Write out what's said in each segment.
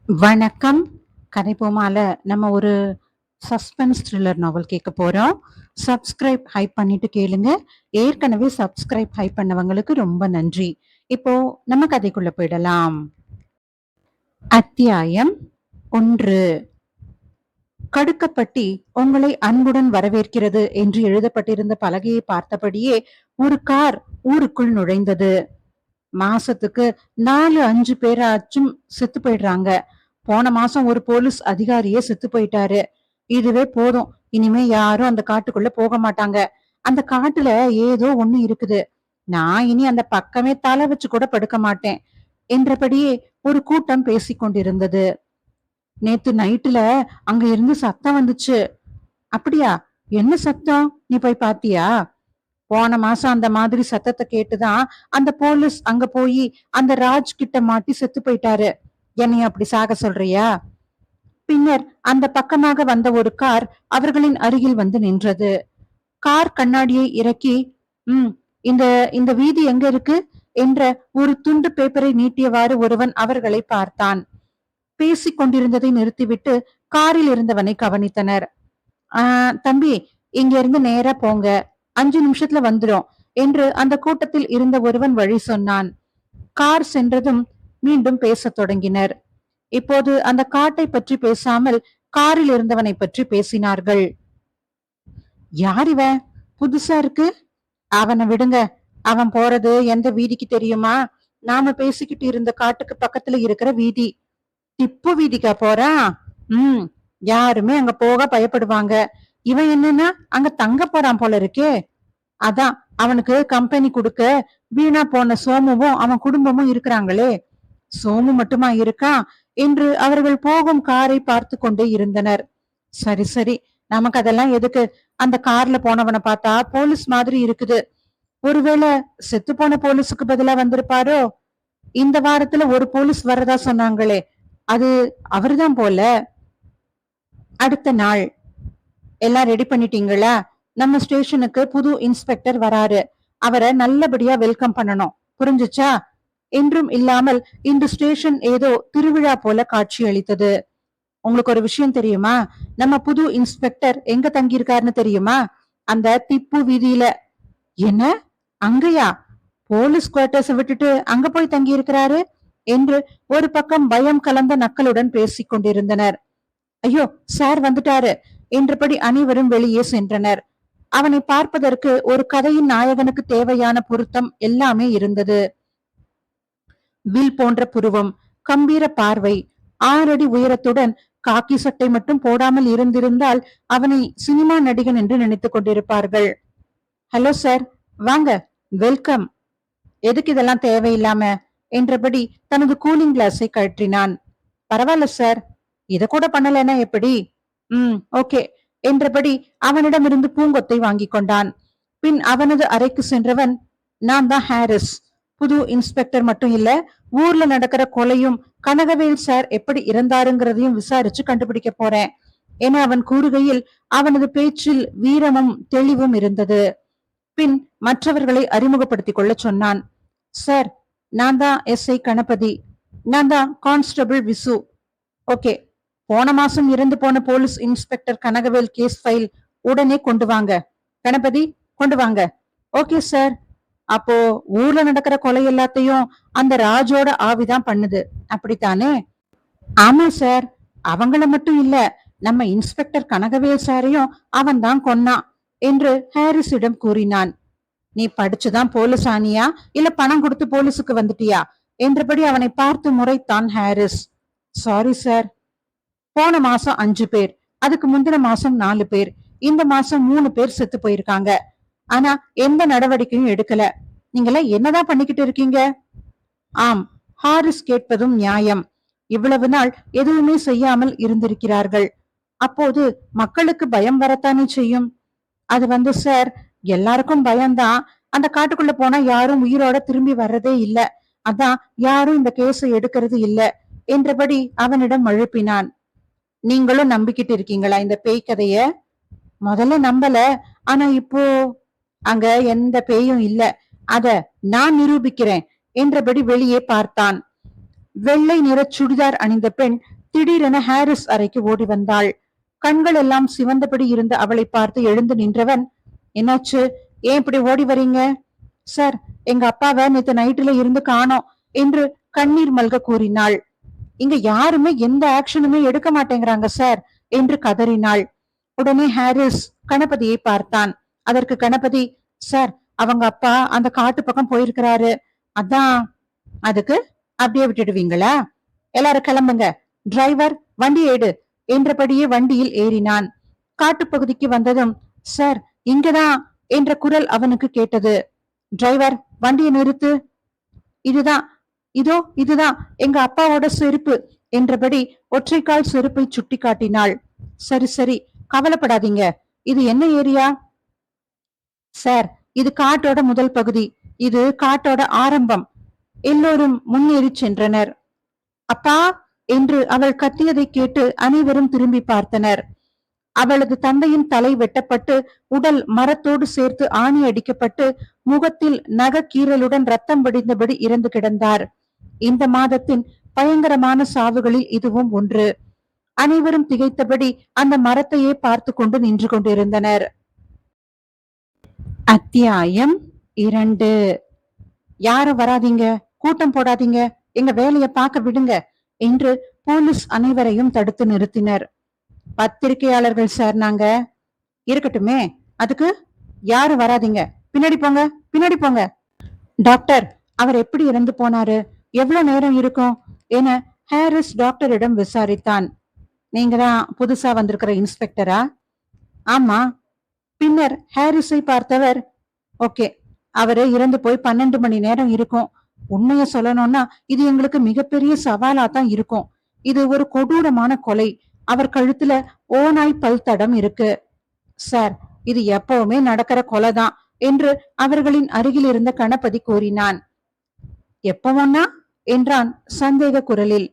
வணக்கம். கதை போமால நம்ம ஒரு சஸ்பென்ஸ் த்ரில்லர் நாவல் கேட்க போறோம். சப்ஸ்கிரைப் ஹைப் பண்ணிட்டு கேளுங்க. ஏற்கனவே சப்ஸ்கிரைப் ஹைப் பண்ணவங்களுக்கு ரொம்ப நன்றி. இப்போ நம்ம கதைக்குள்ள போயிடலாம். அத்தியாயம் 1. கடுக்கப்பட்டி உங்களை அன்புடன் வரவேற்கிறது என்று எழுதப்பட்டிருந்த பலகையை பார்த்தபடியே ஒரு கார் ஊருக்குள் நுழைந்தது. மாசத்துக்கு 4-5 பேராச்சும் செத்து போயிடுறாங்க. போன மாசம் ஒரு போலீஸ் அதிகாரியே செத்து போயிட்டாரு. இதுவே போதும், இனிமே யாரும் அந்த காட்டுக்குள்ள போக மாட்டாங்க. அந்த காட்டுல ஏதோ ஒண்ணு இருக்குது. நான் இனி அந்த பக்கமே தலை வச்சு கூட படுக்க மாட்டேன் என்றபடியே ஒரு கூட்டம் பேசிக் கொண்டிருந்தது. நேத்து நைட்டுல அங்க இருந்து சத்தம் வந்துச்சு. அப்படியா? என்ன சத்தம்? நீ போய் பாத்தியா? போன மாசம் அந்த மாதிரி சத்தத்தை கேட்டுதான் அந்த போலீஸ் அங்க போய் அந்த ராஜ் கிட்ட மாட்டி செத்து போயிட்டாரு. என்னைய அப்படி சாக சொல்றியா? பின்னர் அந்த பக்கமாக வந்த ஒரு கார் அவர்களின் அருகில் வந்து நின்றது. கார் கண்ணாடியை இறக்கி, ம் இந்த இந்த வீதி எங்க இருக்கு என்ற ஒரு துண்டு பேப்பரை நீட்டியவாறு ஒருவன் அவர்களை பார்த்தான். பேசிக் கொண்டிருந்ததை நிறுத்திவிட்டு காரில் இருந்தவனை கவனித்தனர். தம்பி, இங்க இருந்து நேரா போங்க, 5 நிமிஷத்துல வந்துடும் என்று அந்த கூட்டத்தில் இருந்த ஒருவன் வழி சொன்னான். கார் சென்றதும் மீண்டும் பேசத் தொடங்கினர். இப்போது அந்த காட்டை பற்றி பேசாமல் காரில் இருந்தவனை பற்றி பேசினார்கள். யார் இவன்? புதுசா இருக்கு. அவனை விடுங்க. அவன் போறது எந்த வீதிக்கு தெரியுமா? நாம பேசிக்கிட்டு இருந்த காட்டுக்கு பக்கத்துல இருக்கிற வீதி. திப்பு வீதிக்கா போறான்? யாருமே அங்க போக பயப்படுவாங்க. இவன் என்னன்னா அங்க தங்க போறான் போல இருக்கே. அதான் அவனுக்கு கம்பெனி கொடுக்க வீணா போன சோமுவும் அவன் குடும்பமும் இருக்கிறாங்களே. சோமு மட்டுமா இருக்கான் என்று அவர்கள் போகும் காரை பார்த்து கொண்டே இருந்தனர். சரி சரி, நமக்கு அதெல்லாம் எதுக்கு? அந்த கார்ல போனவனை பார்த்தா போலீஸ் மாதிரி இருக்குது. ஒருவேளை செத்து போன போலீஸுக்கு பதிலா வந்திருப்பாரோ? இந்த வாரத்துல ஒரு போலீஸ் வரதா சொன்னாங்களே, அது அவர்தான் போல. அடுத்த நாள். எல்லாம் ரெடி பண்ணிட்டீங்களா? நம்ம ஸ்டேஷனுக்கு புது இன்ஸ்பெக்டர் வராரு. அவரை நல்லபடியா வெல்கம் பண்ணணும், புரிஞ்சுச்சா? என்றும் இல்லாமல் இந்த ஸ்டேஷன் ஏதோ திருவிழா போல காட்சி அளித்தது. உங்களுக்கு ஒரு விஷயம் தெரியுமா? நம்ம புது இன்ஸ்பெக்டர் எங்க தங்கியிருக்காருன்னு தெரியுமா? அந்த திப்பு வீதியில. என்ன? அங்கயா? போலீஸ் குவார்டர்ஸ் விட்டுட்டு அங்க போய் தங்கி இருக்கிறாரு என்று ஒரு பக்கம் பயம் கலந்த நக்களுடன் பேசிக் கொண்டிருந்தனர். ஐயோ, சார் வந்துட்டாரு என்றபடி அனைவரும் வெளியே சென்றனர். அவனை பார்ப்பதற்கு ஒரு கதையின் நாயகனுக்கு தேவையான பொருத்தம் எல்லாமே இருந்தது. வில் போன்ற புருவம், கம்பீர பார்வை, 6 அடி உயரத்துடன் காக்கி சட்டை மட்டும் போடாமல் இருந்திருந்தால் அவனை சினிமா நடிகன் என்று நினைத்துக் கொண்டிருப்பார்கள். ஹலோ சார், வாங்க, வெல்கம். எதுக்கு இதெல்லாம் தேவையில்லாம என்றபடி தனது கூலிங் கிளாஸை கழற்றினான். பரவாயில்ல சார், இத கூட பண்ணலன்னா எப்படி? ஓகே என்றபடி அவனிடமிருந்து பூங்கொத்தை வாங்கி கொண்டான். பின் அவனது அறைக்கு சென்றவன், நான் தான் ஹாரிஸ். புது இன்ஸ்பெக்டர் மட்டும் இல்ல, ஊர்ல நடக்கிற கொலையும் கனகவேல் சார் எப்படி இறந்தாருங்கிறதையும் விசாரிச்சு கண்டுபிடிக்க போறேன் என அவன் கூறுகையில் அவனது பேச்சில் வீரமும் தெளிவும் இருந்தது. பின் மற்றவர்களை அறிமுகப்படுத்திக் கொள்ள சொன்னான். சார், நான் தான் SI கணபதி. நான் தான் கான்ஸ்டபிள் விசு. ஓகே, போன மாசம் இறந்து போன police inspector Kanagavel case file உடனே கொண்டு வாங்க. கணபதி, கொண்டு வாங்க. Okay sir. அப்போ ஊர்ல நடக்கிற கொலை எல்லாத்தையும் அந்த ராஜோட ஆவிதான் பண்ணுது, அப்படித்தானே? ஆமா சார். அவங்கள மட்டும் இல்ல, நம்ம இன்ஸ்பெக்டர் கனகவேல் சாரையும் அவன் தான் கொன்னான் என்று ஹாரிஸிடம் கூறினான். நீ படிச்சுதான் போலீஸ் ஆனியா இல்ல பணம் கொடுத்து போலீஸுக்கு வந்துட்டியா என்றபடி அவனை பார்த்து முறைத்தான் ஹாரிஸ். Sorry sir. போன மாசம் 5 பேர், அதுக்கு முந்தின மாசம் 4 பேர், இந்த மாசம் 3 பேர் செத்து போயிருக்காங்க. ஆனா எந்த நடவடிக்கையும் எடுக்கல. நீங்கள என்னதான் பண்ணிக்கிட்டு இருக்கீங்க? ஆம், ஹாரிஸ் கேட்பதும் நியாயம். இவ்வளவு நாள் எதுவுமே செய்யாமல் இருந்திருக்கிறார்கள். அப்போது மக்களுக்கு பயம் வரத்தானே செய்யும். அது சார், எல்லாருக்கும் பயம்தான். அந்த காட்டுக்குள்ள போனா யாரும் உயிரோட திரும்பி வர்றதே இல்ல. அதான் யாரும் இந்த கேஸை எடுக்கிறது இல்ல என்றபடி அவனிடம் அழுப்பினான். நீங்களும் நம்பிக்கிட்டு இருக்கீங்களா இந்த பேய் கதைய? முதல்ல நம்பல, ஆனா இப்போ அங்க எந்த பேயும் இல்ல, அத நான் நிரூபிக்கிறேன் என்றபடி வெளியே பார்த்தான். வெள்ளை நிற சுடிதார் அணிந்த பெண் திடீரென ஹாரிஸ் அறைக்கு ஓடி வந்தாள். கண்கள் எல்லாம் சிவந்தபடி இருந்த அவளை பார்த்து எழுந்து நின்றவன், என்னாச்சு, ஏன் இப்படி ஓடி வரீங்க? சார், எங்க அப்பாவை நேத்து நைட்டுல இருந்து காணோம் என்று கண்ணீர் மல்க கூறினாள். இங்க யாருமே எந்த ஆக்ஷனுமே எடுக்க மாட்டேங்கிறாங்க சார் என்று கதறினாள். உடனே ஹாரிஸ் கணபதியை பார்த்தான். அதற்கு கணபதி, சார், அவங்க அப்பா அந்த காட்டு பக்கம் போயிருக்கிறாரு, அதான். அதுக்கு அப்படியே விட்டுடுவீங்களா? எல்லாரும் கிளம்புங்க, டிரைவர் வண்டி ஏடு என்றபடியே வண்டியில் ஏறினான். காட்டுப்பகுதிக்கு வந்ததும், சார் இங்கதான் என்ற குரல் அவனுக்கு கேட்டது. டிரைவர் வண்டியை நிறுத்து. இதுதான், இதோ இதுதான் எங்க அப்பாவோட செருப்பு என்றபடி ஒற்றைக்கால் செருப்பை சுட்டி காட்டினாள். சரி சரி, கவலைப்படாதீங்க. இது என்ன ஏரியா? சார், இது காட்டோட முதல் பகுதி, இது காட்டோட ஆரம்பம். எல்லோரும் முன்னேறி சென்றனர். அப்பா என்று அவள் கத்தியதை கேட்டு அனைவரும் திரும்பி பார்த்தனர். அவளது தந்தையின் தலை வெட்டப்பட்டு உடல் மரத்தோடு சேர்த்து ஆணி அடிக்கப்பட்டு முகத்தில் நகக்கீரலுடன் ரத்தம் வடிந்தபடி இறந்து கிடந்தார். இந்த மாதத்தின் பயங்கரமான சாவுகளில் இதுவும் ஒன்று. அனைவரும் திகைத்தபடி அந்த மரத்தையே பார்த்து கொண்டு நின்று கொண்டிருந்தனர். அத்தியாயம் 2. யாரும் வராதீங்க, கூட்டம் போடாதீங்க, எங்க வேலையை பார்க்க விடுங்க என்று போலீஸ் அனைவரையும் தடுத்து நிறுத்தினர். பத்திரிகையாளர்கள் சார் நாங்க. இருக்கட்டுமே, அதுக்கு யாரும் வராதீங்க, பின்னாடி போங்க, பின்னாடி போங்க. டாக்டர், அவர் எப்படி இறந்து போனாரு, எவ்வளவு நேரம் இருக்கும் என ஹாரிஸ் டாக்டரிடம் விசாரித்தான். நீங்க தான் புதுசா வந்திருக்கிற இன்ஸ்பெக்டரா? ஆமா. பின்னர் ஹாரிஸை பார்த்தவர், ஓகே, அவரு இறந்து போய் 12 மணி நேரம் இருக்கும். உண்மைய சொல்லணும்னா இது எங்களுக்கு மிகப்பெரிய சவாலா தான் இருக்கும். இது ஒரு கொடூரமான கொலை. அவர் கழுத்துல ஓநாய் பல் தடம் இருக்கு. சார், இது எப்பவுமே நடக்கிற கொலைதான் என்று அவர்களின் அருகில் இருந்த கணபதி கூறினான். எப்பவும்னா என்றான் சந்தேக குரலில்.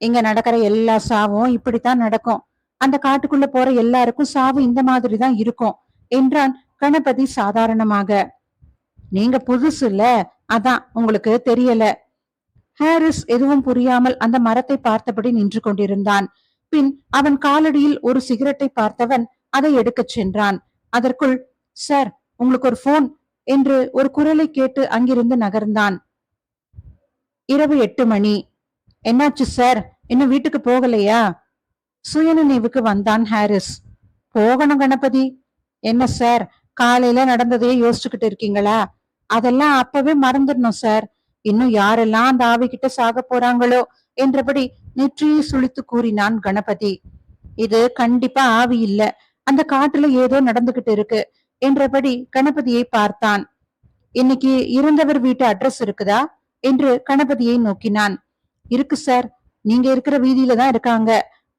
இங்க நடக்கிற எல்லா சாவும் இப்படித்தான் நடக்கும். அந்த காட்டுக்குள்ள போற எல்லாருக்கும் சாவு இந்த மாதிரிதான் இருக்கும் என்றான் கணபதி சாதாரணமாக. நீங்க புதுசு இல்ல, அதான் உங்களுக்கு தெரியல. ஹாரிஸ் எதுவும் புரியாமல் அந்த மரத்தை பார்த்தபடி நின்று கொண்டிருந்தான். பின் அவன் காலடியில் ஒரு சிகரெட்டை பார்த்தவன் அதை எடுக்கச் சென்றான். அதற்குள், சார், உங்களுக்கு ஒரு போன் என்று ஒரு குரலை கேட்டு அங்கிருந்து நகர்ந்தான். இரவு 8 மணி. என்னாச்சு சார், இன்னும் வீட்டுக்கு போகலையா? சுயநினைவுக்கு வந்தான் ஹாரிஸ். போகணும் கணபதி. என்ன சார், காலையில நடந்ததையே யோசிச்சுக்கிட்டு இருக்கீங்களா? அதெல்லாம் அப்பவே மறந்துடணும் சார். இன்னும் யாரெல்லாம் அந்த ஆவிகிட்ட சாக போறாங்களோ என்றபடி நெற்றியை சுளித்து கூறினான் கணபதி. இது கண்டிப்பா ஆவி இல்ல, அந்த காட்டுல ஏதோ நடந்துகிட்டு இருக்கு என்றபடி கணபதியை பார்த்தான். இன்னைக்கு இறந்தவர் வீட்டு அட்ரஸ் இருக்குதா என்று கணபதியை நோக்கினான். இருக்கு சார், நீங்க இருக்கிற வீதியில தான் இருக்காங்க.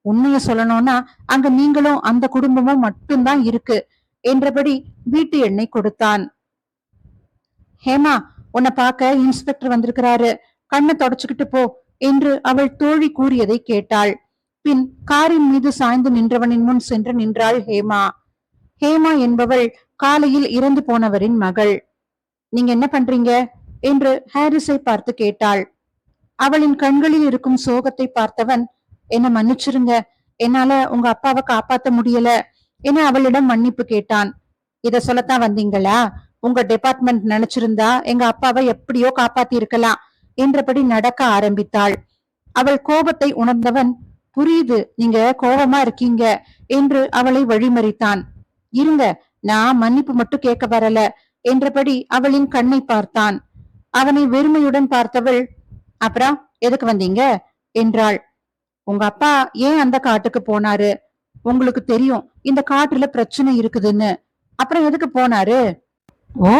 உண்மைய சொல்லணும்னா அங்க நீங்களும் அந்த குடும்பமும் மட்டும்தான் இருக்கு என்றபடி வீட்டு எண்ணை கொடுத்தான். ஹேமா, உன்னை பார்க்க இன்ஸ்பெக்டர் வந்திருக்கிறாரு, கண்ணை தொடச்சுக்கிட்டு போ என்று அவள் தோழி கூறியதை கேட்டாள். பின் காரின் மீது சாய்ந்து நின்றவனின் முன் சென்று நின்றாள் ஹேமா. ஹேமா என்பவள் காலையில் இறந்து போனவரின் மகள். நீங்க என்ன பண்றீங்க என்று ஹாரிஸை பார்த்து கேட்டாள். அவளின் கண்களில் இருக்கும் சோகத்தை பார்த்தவன், என்ன மன்னிச்சிருங்க, என்னால உங்க அப்பாவை காப்பாத்த முடியல என அவளிடம் மன்னிப்பு கேட்டான். இத சொல்லத்தான் வந்தீங்களா? உங்க டிபார்ட்மெண்ட் நினைச்சிருந்தா எங்க அப்பாவை எப்படியோ காப்பாத்தி இருக்கலாம் என்றபடி நடக்க ஆரம்பித்தாள். அவள் கோபத்தை உணர்ந்தவன், புரியுது, நீங்க கோபமா இருக்கீங்க என்று அவளை வழிமறித்தான். இருங்க, நான் மன்னிப்பு மட்டும் கேட்க வரல என்றபடி அவளின் கண்ணை பார்த்தான். அவனை வெறுமையுடன் பார்த்தவள், அப்புறம் எதுக்கு வந்தீங்க என்றாள். உங்க அப்பா ஏன் அந்த காட்டுக்கு போனாரு? உங்களுக்கு தெரியும் இந்த காட்டுல பிரச்சனை இருக்குதுன்னு. அப்புறம் எதுக்கு போனாரு? ஓ,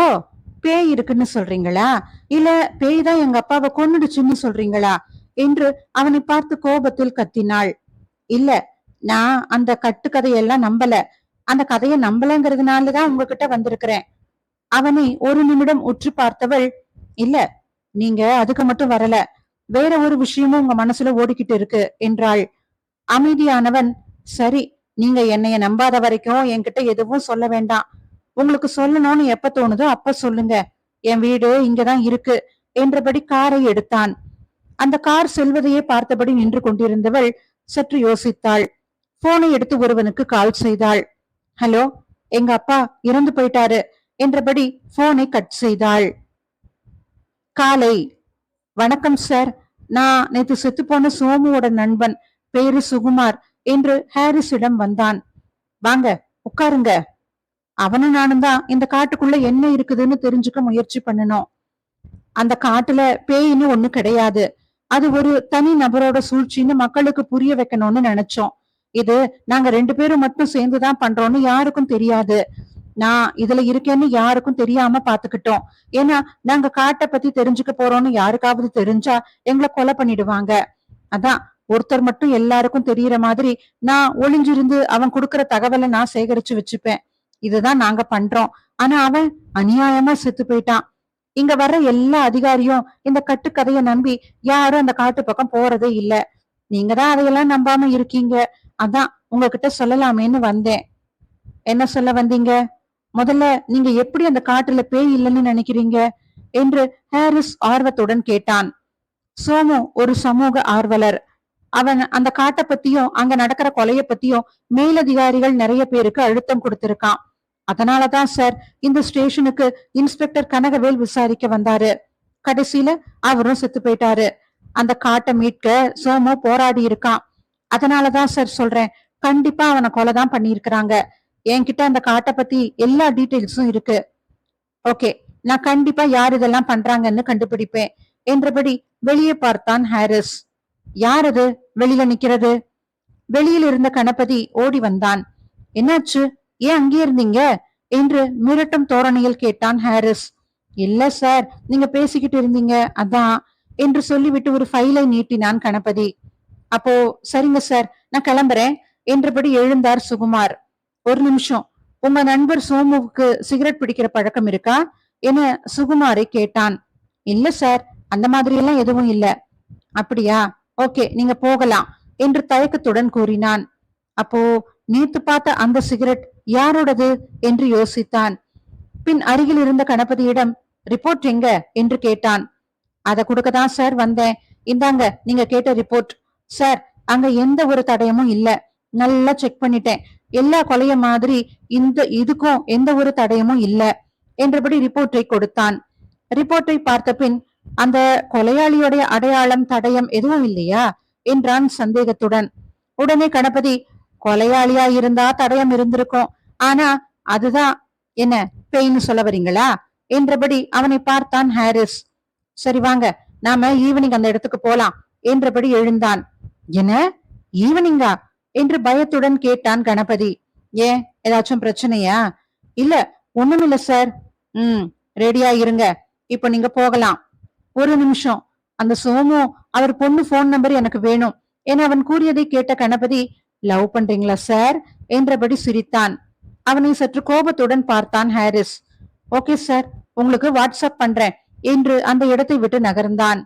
பேய் இருக்குன்னு சொல்றீங்களா, இல்ல பேய் தான் எங்க அப்பாவை கொன்னுடுச்சுன்னு சொல்றீங்களா என்று அவனை பார்த்து கோபத்தில் கத்தினாள். இல்ல, நான் அந்த கட்டுக்கதையெல்லாம் நம்பல. அந்த கதையை நம்பலங்கிறதுனாலதான் உங்ககிட்ட வந்திருக்கிறேன். அவனை ஒரு நிமிடம் உற்று பார்த்தவள், இல்ல, நீங்க அதுக்கு மட்டும் வரல, வேற ஒரு விஷயமும் உங்க மனசுல ஓடிக்கிட்டு இருக்கு என்றாள். அமைதியானவன், சரி, நீங்க என்னைய நம்பாத வரைக்கும் என்கிட்ட எதுவும் சொல்ல வேண்டாம். உங்களுக்கு சொல்லணும்னு எப்ப தோணுதோ அப்ப சொல்லுங்க. என் வீடு இங்கதான் இருக்கு என்றபடி காரை எடுத்தான். அந்த கார் செல்வதையே பார்த்தபடி நின்று கொண்டிருந்தவள் சற்று யோசித்தாள். போனை எடுத்து ஒருவனுக்கு கால் செய்தாள். ஹலோ, எங்க அப்பா இறந்து போயிட்டாரு என்றபடி போனை கட் செய்தாள். காலை. வணக்கம் சார், நான் நேத்து செத்து போன சோமுவோட நண்பன், பேரு சுகுமார் என்று ஹாரிஸிடம் வந்தான். வாங்க உட்காருங்க. அவனும் நானும் தான் இந்த காட்டுக்குள்ள என்ன இருக்குதுன்னு தெரிஞ்சுக்க முயற்சி பண்ணணும். அந்த காட்டுல பேயின்னு ஒண்ணு கிடையாது. அது ஒரு தனி நபரோட சூழ்ச்சின்னு மக்களுக்கு புரிய வைக்கணும்னு நினைச்சோம். இது நாங்க 2 பேரும் மட்டும் சேர்ந்துதான் பண்றோம்னு யாருக்கும் தெரியாது. நான் இதுல இருக்கேன்னு யாருக்கும் தெரியாம பாத்துக்கிட்டோம். ஏன்னா நாங்க காட்டை பத்தி தெரிஞ்சுக்க போறோம்னு யாருக்காவது தெரிஞ்சா எங்களை கொலை பண்ணிடுவாங்க. அதான் ஒருத்தர் மட்டும் எல்லாருக்கும் தெரியற மாதிரி நான் ஒளிஞ்சிருந்து அவன் கொடுக்கற தகவலை நான் சேகரிச்சு வச்சுப்பேன். இதுதான் நாங்க பண்றோம். ஆனா அவன் அநியாயமா செத்து போயிட்டான். இங்க வர்ற எல்லா அதிகாரியும் இந்த கட்டுக்கதைய நம்பி யாரும் அந்த காட்டு பக்கம் போறதே இல்ல. நீங்க தான் அதையெல்லாம் நம்பாம இருக்கீங்க. அதான் உங்ககிட்ட சொல்லலாமேன்னு வந்தேன். என்ன சொல்ல வந்தீங்க? முதல்ல நீங்க எப்படி அந்த காட்டுல பேய் இல்லைன்னு நினைக்கிறீங்க என்று ஹாரிஸ் ஆர்வத்துடன் கேட்டான். சோமு ஒரு சமூக ஆர்வலர். அவன் அந்த காட்டை பத்தியும் அங்க நடக்கிற கொலைய பத்தியும் மேலதிகாரிகள் நிறைய பேருக்கு அழுத்தம் கொடுத்திருக்கான். அதனாலதான் சார் இந்த ஸ்டேஷனுக்கு இன்ஸ்பெக்டர் கனகவேல் விசாரிக்க வந்தாரு. கடைசியில அவரும் செத்து போயிட்டாரு. அந்த காட்டை மீட்க சோமு போராடி இருக்கான். அதனாலதான் சார் சொல்றேன், கண்டிப்பா அவனை கொலைதான் பண்ணியிருக்கிறாங்க. என்கிட்ட அந்த காட்டை பத்தி எல்லா டீட்டெயில்ஸும் இருக்கு. ஓகே, நான் கண்டிப்பா யார் இதெல்லாம் பண்றாங்கன்னு கண்டுபிடிப்பேன் என்றபடி வெளியே பார்த்தான் ஹாரிஸ். யார் அது வெளியில நிக்கிறது? வெளியில் இருந்த கணபதி ஓடி வந்தான். என்னாச்சு, ஏன் அங்கே இருந்தீங்க என்று மிரட்டும் தோரணையில் கேட்டான் ஹாரிஸ். இல்ல சார், நீங்க பேசிக்கிட்டு இருந்தீங்க அதான் என்று சொல்லிவிட்டு ஒரு ஃபைலை நீட்டினான் கணபதி. அப்போ சரிங்க சார், நான் கிளம்புறேன் என்றபடி எழுந்தார் சுகுமார். ஒரு நிமிஷம், உங்க நண்பர் சோமுவுக்கு சிகரெட் பிடிக்கிற பழக்கம் இருக்கா என சுகுமாரை கேட்டான். இல்ல சார், அந்த மாதிரி எல்லாம் எதுவும் இல்ல. அப்படியா, ஓகே, நீங்க போகலாம் என்று தயக்கத்துடன் கூறினான். அப்போ நேத்து பார்த்த அந்த சிகரெட் யாரோடது என்று யோசித்தான். பின் அருகில் இருந்த கணபதியிடம் ரிப்போர்ட் எங்க என்று கேட்டான். அதை கொடுக்கதான் சார் வந்தேன். இந்தாங்க நீங்க கேட்ட ரிப்போர்ட். சார், அங்க எந்த ஒரு தடயமும் இல்ல. நல்லா செக் பண்ணிட்டேன். எல்லா கொலைய மாதிரி இதுக்கும் எந்த ஒரு தடயமும் இல்ல என்றபடி ரிப்போர்ட்டை கொடுத்தான். ரிப்போர்ட்டை பார்த்த பின் அந்த கொலையாளியோடைய அடையாளம் தடயம் எதுவும் இல்லையா என்றான் சந்தேகத்துடன். உடனே கணபதி, கொலையாளியா இருந்தா தடயம் இருந்திருக்கும். ஆனா அதுதான் என்ன பேய்னு சொல்ல வரீங்களா என்றபடி அவனை பார்த்தான் ஹாரிஸ். சரி வாங்க, நாம ஈவினிங் அந்த இடத்துக்கு போலாம் என்றபடி எழுந்தான். என்ன ஈவினிங்கா என்று பயத்துடன் கேட்டான் கணபதி. ஏன், ஏதாச்சும் பிரச்சனையா? இல்ல, ஒண்ணுமில்ல சார். ரெடியா இருங்க, இப்ப நீங்க போகலாம். ஒரு நிமிஷம், அந்த சோமு அவர் பொண்ணு போன் நம்பர் எனக்கு வேணும் என அவன் கூறியதை கேட்ட கணபதி, லவ் பண்றீங்களா சார் என்றபடி சிரித்தான். அவனை சற்று கோபத்துடன் பார்த்தான் ஹாரிஸ். ஓகே சார், உங்களுக்கு வாட்ஸ்அப் பண்றேன் என்று அந்த இடத்தை விட்டு நகர்ந்தான்.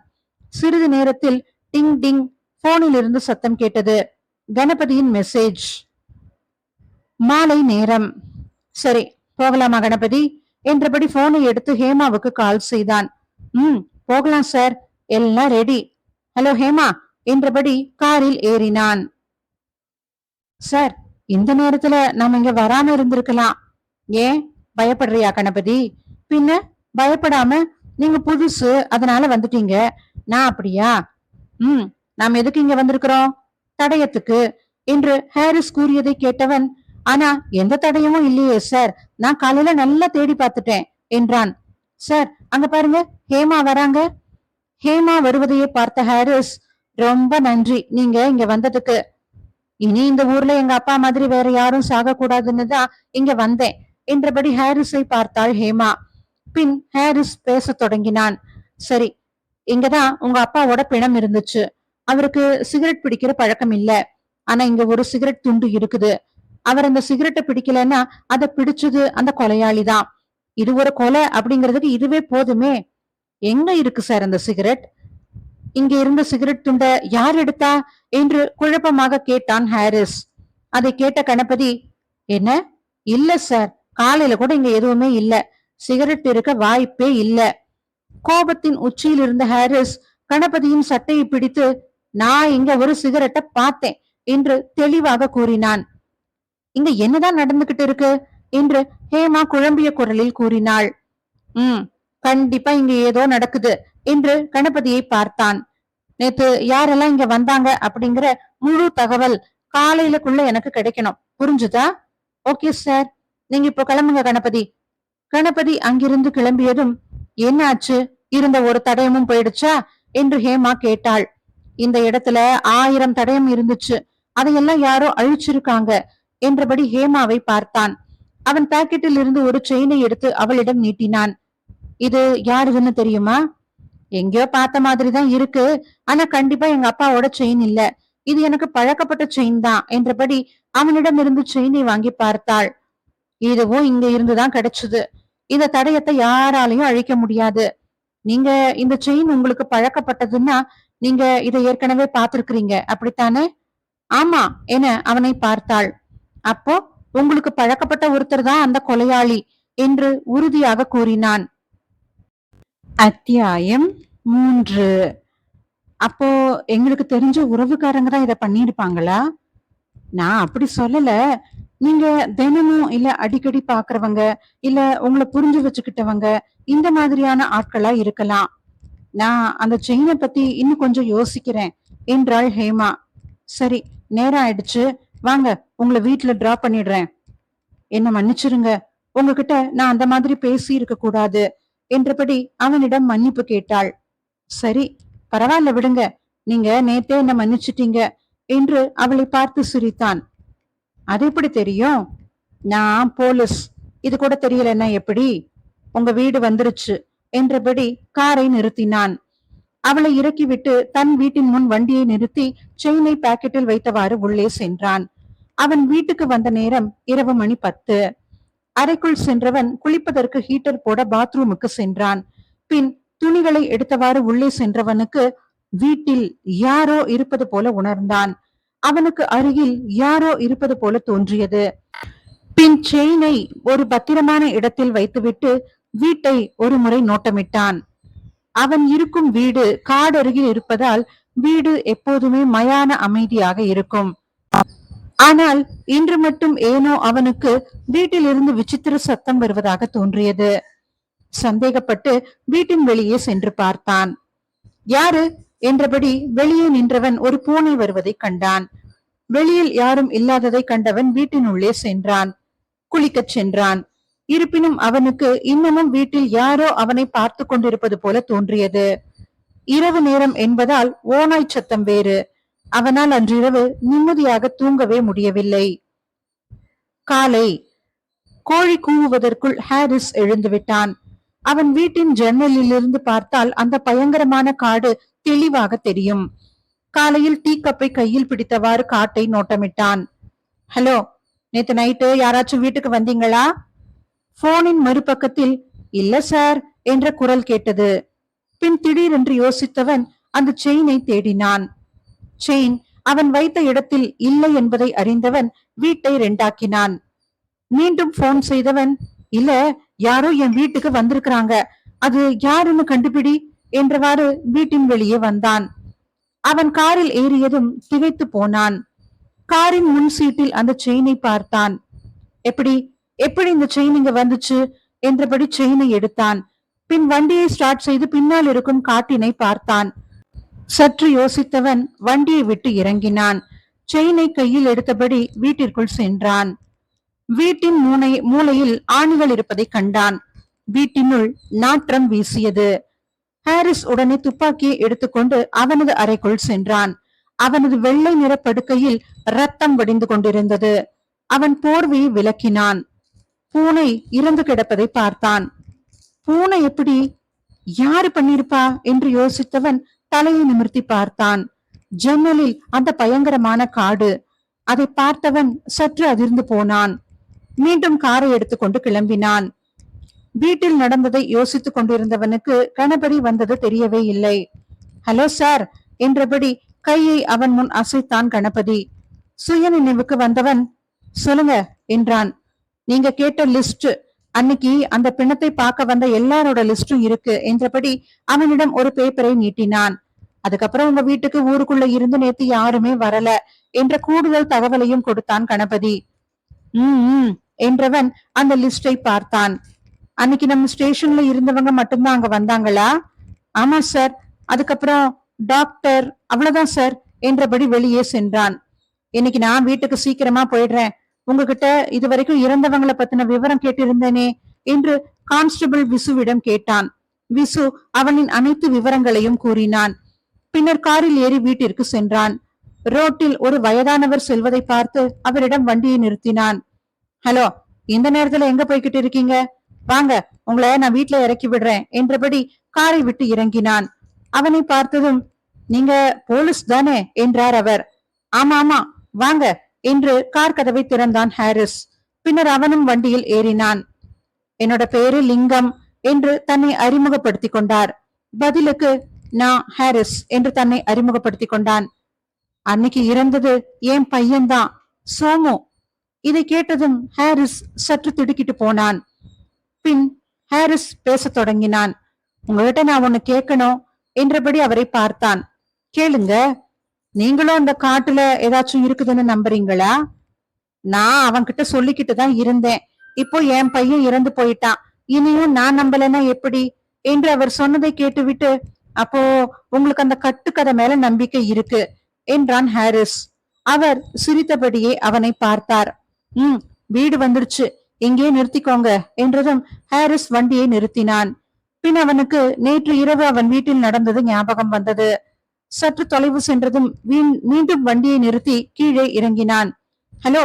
சிறிது நேரத்தில் டிங் டிங் போனில் இருந்து சத்தம் கேட்டது. கணபதியின் மெசேஜ். மாலை நேரம். சரி போகலாமா கணபதி என்றபடி போனை எடுத்து ஹேமாவுக்கு கால் செய்தான். போகலாம் சார், எல்லாம் ரெடி. ஹலோ ஹேமா என்றபடி காரில் ஏறினான். சார், இந்த நேரத்துல நாம இங்க வராம இருந்திருக்கலாம். ஏன் பயப்படுறியா கணபதி? பின்ன பயப்படாம, நீங்க புதுசு அதனால வந்துட்டீங்க. நான் அப்படியா? நாம் எதுக்கு இங்க வந்திருக்கிறோம்? தடயத்துக்கு என்று ஹாரிஸ் கூறியதை கேட்டவன், ஆனா எந்த தடயமும் இல்லையே சார், நான் காலையில நல்லா தேடி பார்த்துட்டேன் என்றான். சார், அங்க பாருங்க, ஹேமா வராங்க. ஹேமா வருவதையே பார்த்த ஹாரிஸ், ரொம்ப நன்றி நீங்க இங்க வந்ததுக்கு. இனி இந்த ஊர்ல எங்க அப்பா மாதிரி வேற யாரும் சாக கூடாதுன்னு தான் இங்க வந்தேன் என்றபடி ஹாரிஸை பார்த்தாள் ஹேமா. பின் ஹாரிஸ் பேச தொடங்கினான். சரி, இங்கதான் உங்க அப்பாவோட பிணம் இருந்துச்சு. அவருக்கு சிகரெட் பிடிக்கிற பழக்கம் இல்ல. ஆனா இங்க ஒரு சிகரெட் துண்டு இருக்குது. அவர் அந்த சிகரெட்டை பிடிக்கலன்னா அதை பிடிச்சது அந்த கொலையாளிதான். இது ஒரு கொலை அப்படிங்கிறதுக்கு இதுவே போதுமே. எங்க இருக்கு சார் அந்த சிகரெட்? இங்க இருந்த சிகரெட் துண்டை யார் எடுத்தா என்று குழப்பமாக கேட்டான் ஹாரிஸ். அதை கேட்ட கணபதி, என்ன? இல்ல சார், காலையில கூட இங்க எதுவுமே இல்ல. சிகரெட் இருக்க வாய்ப்பே இல்ல. கோபத்தின் உச்சியில் இருந்த ஹாரிஸ் கணபதியின் சட்டையை பிடித்து, நான் இங்க ஒரு சிகரெட்டை பார்த்தேன். என்று தெளிவாக கூறினான். இங்க என்னதான் நடந்துகிட்டு இருக்கு என்று ஹேமா குழம்பிய குரலில் கூறினாள். கண்டிப்பா இங்க ஏதோ நடக்குது என்று கணபதியை பார்த்தான். நேத்து யாரெல்லாம் இங்க வந்தாங்க அப்படிங்கிற முழு தகவல் காலையிலக்குள்ள எனக்கு கிடைக்கணும், புரிஞ்சுதா? ஓகே சார், நீங்க இப்போ கிளம்புங்க கணபதி. கணபதி அங்கிருந்து கிளம்பியதும் என்ன ஆச்சு, இருந்த ஒரு தடயமும் போயிடுச்சா என்று ஹேமா கேட்டாள். இந்த இடத்துல 1000 தடயம் இருந்துச்சு, அதையெல்லாம் யாரோ அழிச்சிருக்காங்க என்றபடி ஹேமாவை பார்த்தான். அவன் பாக்கெட்டில் இருந்து ஒரு செயினை எடுத்து அவளிடம் நீட்டினான். இது யாருதுன்னு தெரியுமா? எங்கேயோ பார்த்த மாதிரிதான் இருக்கு, ஆனா கண்டிப்பா எங்க அப்பாவோட செயின் இல்ல, இது எனக்கு பழக்கப்பட்ட செயின் தான் என்றபடி அவனிடம் இருந்து செயினை வாங்கி பார்த்தாள். இதுவும் இங்க இருந்துதான் கிடைச்சது, இந்த தடயத்தை யாராலையும் அழிக்க முடியாது. நீங்க இந்த செயின் உங்களுக்கு பழக்கப்பட்டதுன்னா நீங்க இதை ஏற்கனவே பார்த்திருக்கிறீங்க அப்படித்தானே? ஆமா என அவனை பார்த்தாள். அப்போ உங்களுக்கு பழக்கப்பட்ட ஒருத்தர் தான் அந்த கொலையாளி என்று உறுதியாக கூறினான். அத்தியாயம் 3. அப்போ எங்களுக்கு தெரிஞ்ச உறவுக்காரங்க தான் இத பண்ணிருப்பாங்களா? நான் அப்படி சொல்லல. நீங்க தினமும் இல்ல அடிக்கடி பாக்குறவங்க, இல்ல உங்களை புரிஞ்சு வச்சுக்கிட்டவங்க, இந்த மாதிரியான ஆட்களா இருக்கலாம். நான் அந்த செயினை பத்தி இன்னும் கொஞ்சம் யோசிக்கிறேன் என்றாள் ஹேமா. சரி, நேரம் ஆயிடுச்சு, வாங்க உங்களை வீட்டுல டிராப் பண்ணிடுறேன். என்ன மன்னிச்சிருங்க, உங்ககிட்ட நான் அந்த மாதிரி பேசி இருக்க கூடாது என்றபடி அவனிடம் மன்னிப்பு கேட்டாள். சரி, பரவாயில்ல விடுங்க, நீங்க நேத்தே என்ன மன்னிச்சிட்டீங்க என்று அவளை பார்த்து சிரித்தான். அது எப்படி தெரியும்? நான் போலீஸ், இது கூட தெரியலன்னா எப்படி? உங்க வீடு வந்துருச்சு என்றபடி காரை நிறுத்தினான். அவளை இறக்கிவிட்டு தன் வீட்டின் முன் வண்டியை நிறுத்தி செயினை பாக்கெட்டில் வைத்தவாறு உள்ளே சென்றான். அவன் வீட்டுக்கு வந்த நேரம் இரவு மணி 10. அறைக்குள் சென்றவன் குளிப்பதற்கு ஹீட்டர் போட பாத்ரூமுக்கு சென்றான். பின் துணிகளை எடுத்தவாறு உள்ளே சென்றவனுக்கு வீட்டில் யாரோ இருப்பது போல உணர்ந்தான். அவனுக்கு அருகில் யாரோ இருப்பது போல தோன்றியது. பின் செயினை ஒரு பத்திரமான இடத்தில் வைத்துவிட்டு வீட்டை ஒரு முறை நோட்டமிட்டான். அவன் இருக்கும் வீடு காடருகில் இருப்பதால் வீடு எப்போதுமே மயான அமைதியாக இருக்கும். ஆனால் இன்று மட்டும் ஏனோ அவனுக்கு வீட்டில் இருந்து விசித்திர சத்தம் வருவதாக தோன்றியது. சந்தேகப்பட்டு வீட்டின் வெளியே சென்று பார்த்தான். யாரு என்றபடி வெளியே நின்றவன் ஒரு பூனை வருவதை கண்டான். வெளியில் யாரும் இல்லாததை கண்டவன் வீட்டின் உள்ளே சென்றான். குளிக்கச் சென்றான். இருப்பினும் அவனுக்கு இன்னமும் வீட்டில் யாரோ அவனை பார்த்து கொண்டிருப்பது போல தோன்றியது. இரவு நேரம் என்பதால் ஓநாய் சத்தம் வேறு. அவனால் அன்றிரவு நிம்மதியாக தூங்கவே முடியவில்லை. காலை கோழி கூவுவதற்குள் ஹாரிஸ் எழுந்து விட்டான். அவன் வீட்டின் ஜன்னலில் இருந்து பார்த்தால் அந்த பயங்கரமான காடு தெளிவாக தெரியும். காலையில் டீ கப்பை கையில் பிடித்தவாறு காட்டை நோட்டமிட்டான். ஹலோ, நேத்து நைட்டு யாராச்சும் வீட்டுக்கு வந்தீங்களா? போனின் மறுபக்கத்தில் இல்ல சார் என்ற குரல் கேட்டது. பின் திடீரென்று யோசித்தவன் அந்த செயினை தேடினான். செயின் அவன் வைத்த இடத்தில் இல்லை என்பதை அறிந்தவன் வீட்டை ரெண்டாக்கினான். மீண்டும் போன் செய்தவன், இல்ல யாரோ என் வீட்டுக்கு வந்திருக்கிறாங்க, அது யாருன்னு கண்டுபிடி என்றவாறு வீட்டின் வெளியே வந்தான். அவன் காரில் ஏறியதும் திகைத்து போனான். காரின் முன் சீட்டில் அந்த செயினை பார்த்தான். எப்படி எப்படி இந்த செயின் இங்க வந்துச்சு என்றபடி செயினை எடுத்தான். பின் வண்டியை ஸ்டார்ட் செய்து பின்னால் இருக்கும் காட்டினை பார்த்தான். சற்று யோசித்தவன் வண்டியை விட்டு இறங்கினான். செயினை கையில் எடுத்தபடி வீட்டிற்குள் சென்றான். வீட்டின் மூலையில் ஆணிகள் இருப்பதை கண்டான். வீட்டினுள் நாற்றம் வீசியது. ஹாரிஸ் உடனே துப்பாக்கியை எடுத்துக்கொண்டு அவனது அறைக்குள் சென்றான். அவனது வெள்ளை நிற படுக்கையில் ரத்தம் வடிந்து கொண்டிருந்தது. அவன் போர்வையை விலக்கினான். பூனை இறந்து கிடப்பதை பார்த்தான். பூனை எப்படி, யாரு பண்ணிருப்பா என்று யோசித்தவன் தலையை நிமிர்த்தி பார்த்தான். ஜன்னலில் அந்த பயங்கரமான காடு. அதை பார்த்தவன் சற்று அதிர்ந்து போனான். மீண்டும் காரை எடுத்துக்கொண்டு கிளம்பினான். வீட்டில் நடந்ததை யோசித்துக் கொண்டிருந்தவனுக்கு கணபதி வந்தது தெரியவே இல்லை. ஹலோ சார் என்றபடி கையை அவன் முன் அசைத்தான் கணபதி. சுய நினைவுக்கு வந்தவன், சொல்லுங்க என்றான். நீங்க கேட்ட லிஸ்ட், அன்னைக்கு அந்த பிணத்தை பார்க்க வந்த எல்லாரோட லிஸ்டும் இருக்கு என்றபடி அவனிடம் ஒரு பேப்பரை நீட்டினான். அதுக்கப்புறம் உங்க வீட்டுக்கு ஊருக்குள்ள இருந்து நேத்து யாருமே வரல என்ற கூடுதல் தகவலையும் கொடுத்தான் கணபதி. ம் என்றவன் அந்த லிஸ்டை பார்த்தான். அன்னைக்கு நம்ம ஸ்டேஷன்ல இருந்தவங்க மட்டும்தான் அங்க வந்தாங்களா? ஆமா சார். அதுக்கப்புறம் டாக்டர், அவ்வளவுதான் சார் என்றபடி வெளியே சென்றான். இன்னைக்கு நான் வீட்டுக்கு சீக்கிரமா போயிடுறேன். உங்ககிட்ட இதுவரைக்கும் இறந்தவங்களை பத்தின விவரம் கேட்டிருந்தேனே என்று கான்ஸ்டபிள் விசுவிடம் கேட்டான். விசு அவனின் அனைத்து விவரங்களையும் கூறினான். பின்னர் காரில் ஏறி வீட்டிற்கு சென்றான். ரோட்டில் ஒரு வயதானவர் செல்வதை பார்த்து அவரிடம் வண்டியை நிறுத்தினான். ஹலோ, இந்த நேரத்துல எங்க போய்கிட்டு இருக்கீங்க? வாங்க, உங்களை நான் வீட்டுல இறக்கி விடுறேன் என்றபடி காரை விட்டு இறங்கினான். அவனை பார்த்ததும், நீங்க போலீஸ் தானே என்றார் அவர். ஆமா ஆமா, வாங்க என்று கார் கதவை திறந்தான் ஹாரிஸ். பின்னர் அவனும் வண்டியில் ஏறினான். என்னோட பேரு லிங்கம் என்று தன்னை அறிமுகப்படுத்திக் கொண்டார். பதிலுக்கு நான் ஹாரிஸ் என்று தன்னை அறிமுகப்படுத்திக் கொண்டான். அன்னைக்கு இறந்தது என் பையன்தான், சோமு. இதை கேட்டதும் ஹாரிஸ் சற்று திடுக்கிட்டு போனான். பின் ஹாரிஸ் பேசத் தொடங்கினான். உங்ககிட்ட நான் ஒண்ணு கேட்கணும் என்றபடி அவரை பார்த்தான். கேளுங்க. நீங்களும் அந்த காட்டுல ஏதாச்சும் இருக்குதுன்னு நம்புறீங்களா? நான் அவன்கிட்ட சொல்லிக்கிட்டு தான் இருந்தேன். இப்போ என் பையன் இறந்து போயிட்டான், இனியும் நான் நம்பலன்னா எப்படி என்று அவர் சொன்னதை கேட்டுவிட்டு, அப்போ உங்களுக்கு அந்த கட்டுக்கதை மேல நம்பிக்கை இருக்கு என்றான் ஹாரிஸ். அவர் சிரித்தபடியே அவனை பார்த்தார். வீடு வந்துருச்சு, எங்கே நிறுத்திக்கோங்க என்றதும் ஹாரிஸ் வண்டியை நிறுத்தினான். பின் அவனுக்கு நேற்று இரவு அவன் வீட்டில் நடந்தது ஞாபகம் வந்தது. சற்று தொலைவு சென்றதும் மீண்டும் வண்டியை நிறுத்தி கீழே இறங்கினான். ஹலோ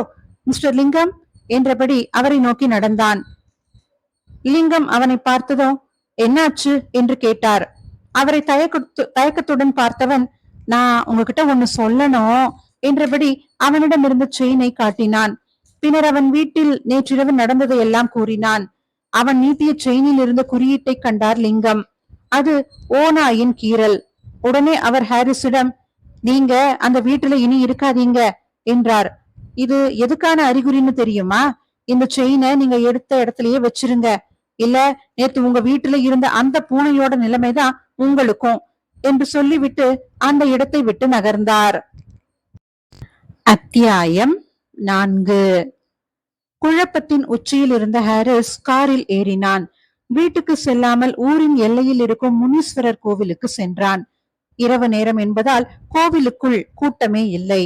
மிஸ்டர் லிங்கம் என்றபடி அவரை நோக்கி நடந்தான். லிங்கம் அவனை பார்த்ததும் என்னாச்சு என்று கேட்டார். அவரை தயக்கத்துடன் பார்த்தவன், நான் உங்ககிட்ட ஒண்ணு சொல்லணும் என்றபடி அவனிடம் இருந்த செயினை காட்டினான். பின்னர் அவன் வீட்டில் நேற்றிரவு நடந்ததை எல்லாம் கூறினான். அவன் நீட்டிய செயினில் இருந்த குறியீட்டை கண்டார் லிங்கம். அது ஓநாயின் கீறல். உடனே அவர் ஹாரிஸிடம், நீங்க அந்த வீட்டுல இனி இருக்காதீங்க என்றார். இது எதுக்கான அறிகுறின்னு தெரியுமா? இந்த செயினை நீங்க எடுத்த இடத்துலயே வச்சிருங்க, இல்ல நேத்து உங்க வீட்டுல இருந்த அந்த பூனையோட நிலைமைதான் உங்களுக்கும் என்று சொல்லிவிட்டு அந்த இடத்தை விட்டு நகர்ந்தார். அத்தியாயம் 4. குழப்பத்தின் உச்சியில் இருந்த ஹாரிஸ் காரில் ஏறினான். வீட்டுக்கு செல்லாமல் ஊரின் எல்லையில் இருக்கும் முனீஸ்வரர் கோவிலுக்கு சென்றான். இரவு நேரம் என்பதால் கோவிலுக்குள் கூட்டமே இல்லை.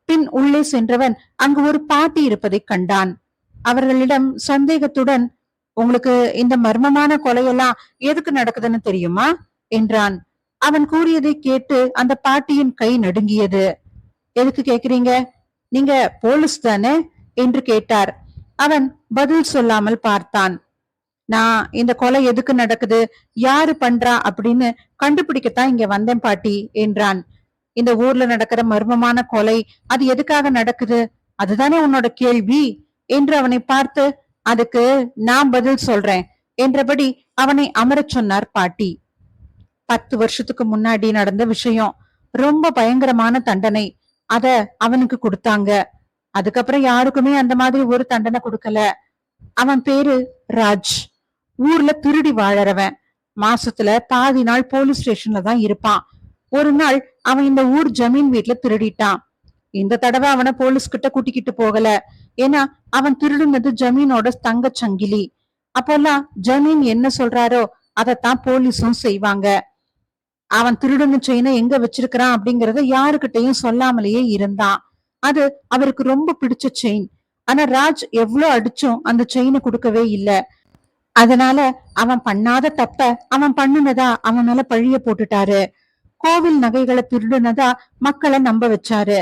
பின் உள்ளே சென்றவன் அங்கு ஒரு பாட்டி இருப்பதை கண்டான். அவர்களிடம் சந்தேகத்துடன், உங்களுக்கு இந்த மர்மமான கொலையெல்லாம் எதுக்கு நடக்குதுன்னு தெரியுமா என்றான். அவன் கூறியதை கேட்டு அந்த பாட்டியின் கை நடுங்கியது. எதுக்கு கேக்குறீங்க? நீங்க போலீஸ் தானே என்று கேட்டார். அவன் பதில் சொல்லாமல் பார்த்தான். நான் இந்த கொலை எதுக்கு நடக்குது, யாரு பண்றா அப்படின்னு கண்டுபிடிக்கத்தான் இங்க வந்தேன் பாட்டி என்றான். இந்த ஊர்ல நடக்கிற மர்மமான கொலை அது எதுக்காக நடக்குது, அதுதானே உன்னோட கேள்வி என்று அவனை பார்த்து, அதுக்கு நான் பதில் சொல்றேன் என்றபடி அவனை அமரச் சொன்னார் பாட்டி. 10 வருஷத்துக்கு முன்னாடி நடந்த விஷயம். ரொம்ப பயங்கரமான தண்டனை. அத அவனுக்கு கொடுத்தாங்க. அதுக்கப்புறம் யாருக்குமே அந்த மாதிரி ஒரு தண்டனை கொடுக்கல. அவன் பேரு ராஜ். ஊர்ல திருடி வாழறவன். மாசத்துல பாதி நாள் போலீஸ் ஸ்டேஷன்ல தான் இருப்பான். ஒரு நாள் அவன் இந்த ஊர் ஜமீன் வீட்டுல திருடிட்டான். இந்த தடவை அவனை போலீஸ் கிட்ட கூட்டிக்கிட்டு போகல. ஏன்னா அவன் திருடுனது ஜமீனோட தங்க சங்கிலி. அப்போல்லாம் ஜமீன் என்ன சொல்றாரோ அதத்தான் போலீஸும் செய்வாங்க. அவன் திருடுன செயினை எங்க வச்சிருக்கிறான் அப்படிங்கறத யாருக்கிட்டையும் சொல்லாமலேயே இருந்தான். அது அவருக்கு ரொம்ப பிடிச்ச செயின். ஆனா ராஜ் எவ்வளவு அடிச்சும் அந்த செயினை கொடுக்கவே இல்லை. அதனால அவன் பண்ணாத தப்ப அவன் பண்ணுனதா அவன் மேல பழிய போட்டுட்டாரு. கோவில் நகைகளை திருடுனதா மக்களை நம்ப வச்சாரு.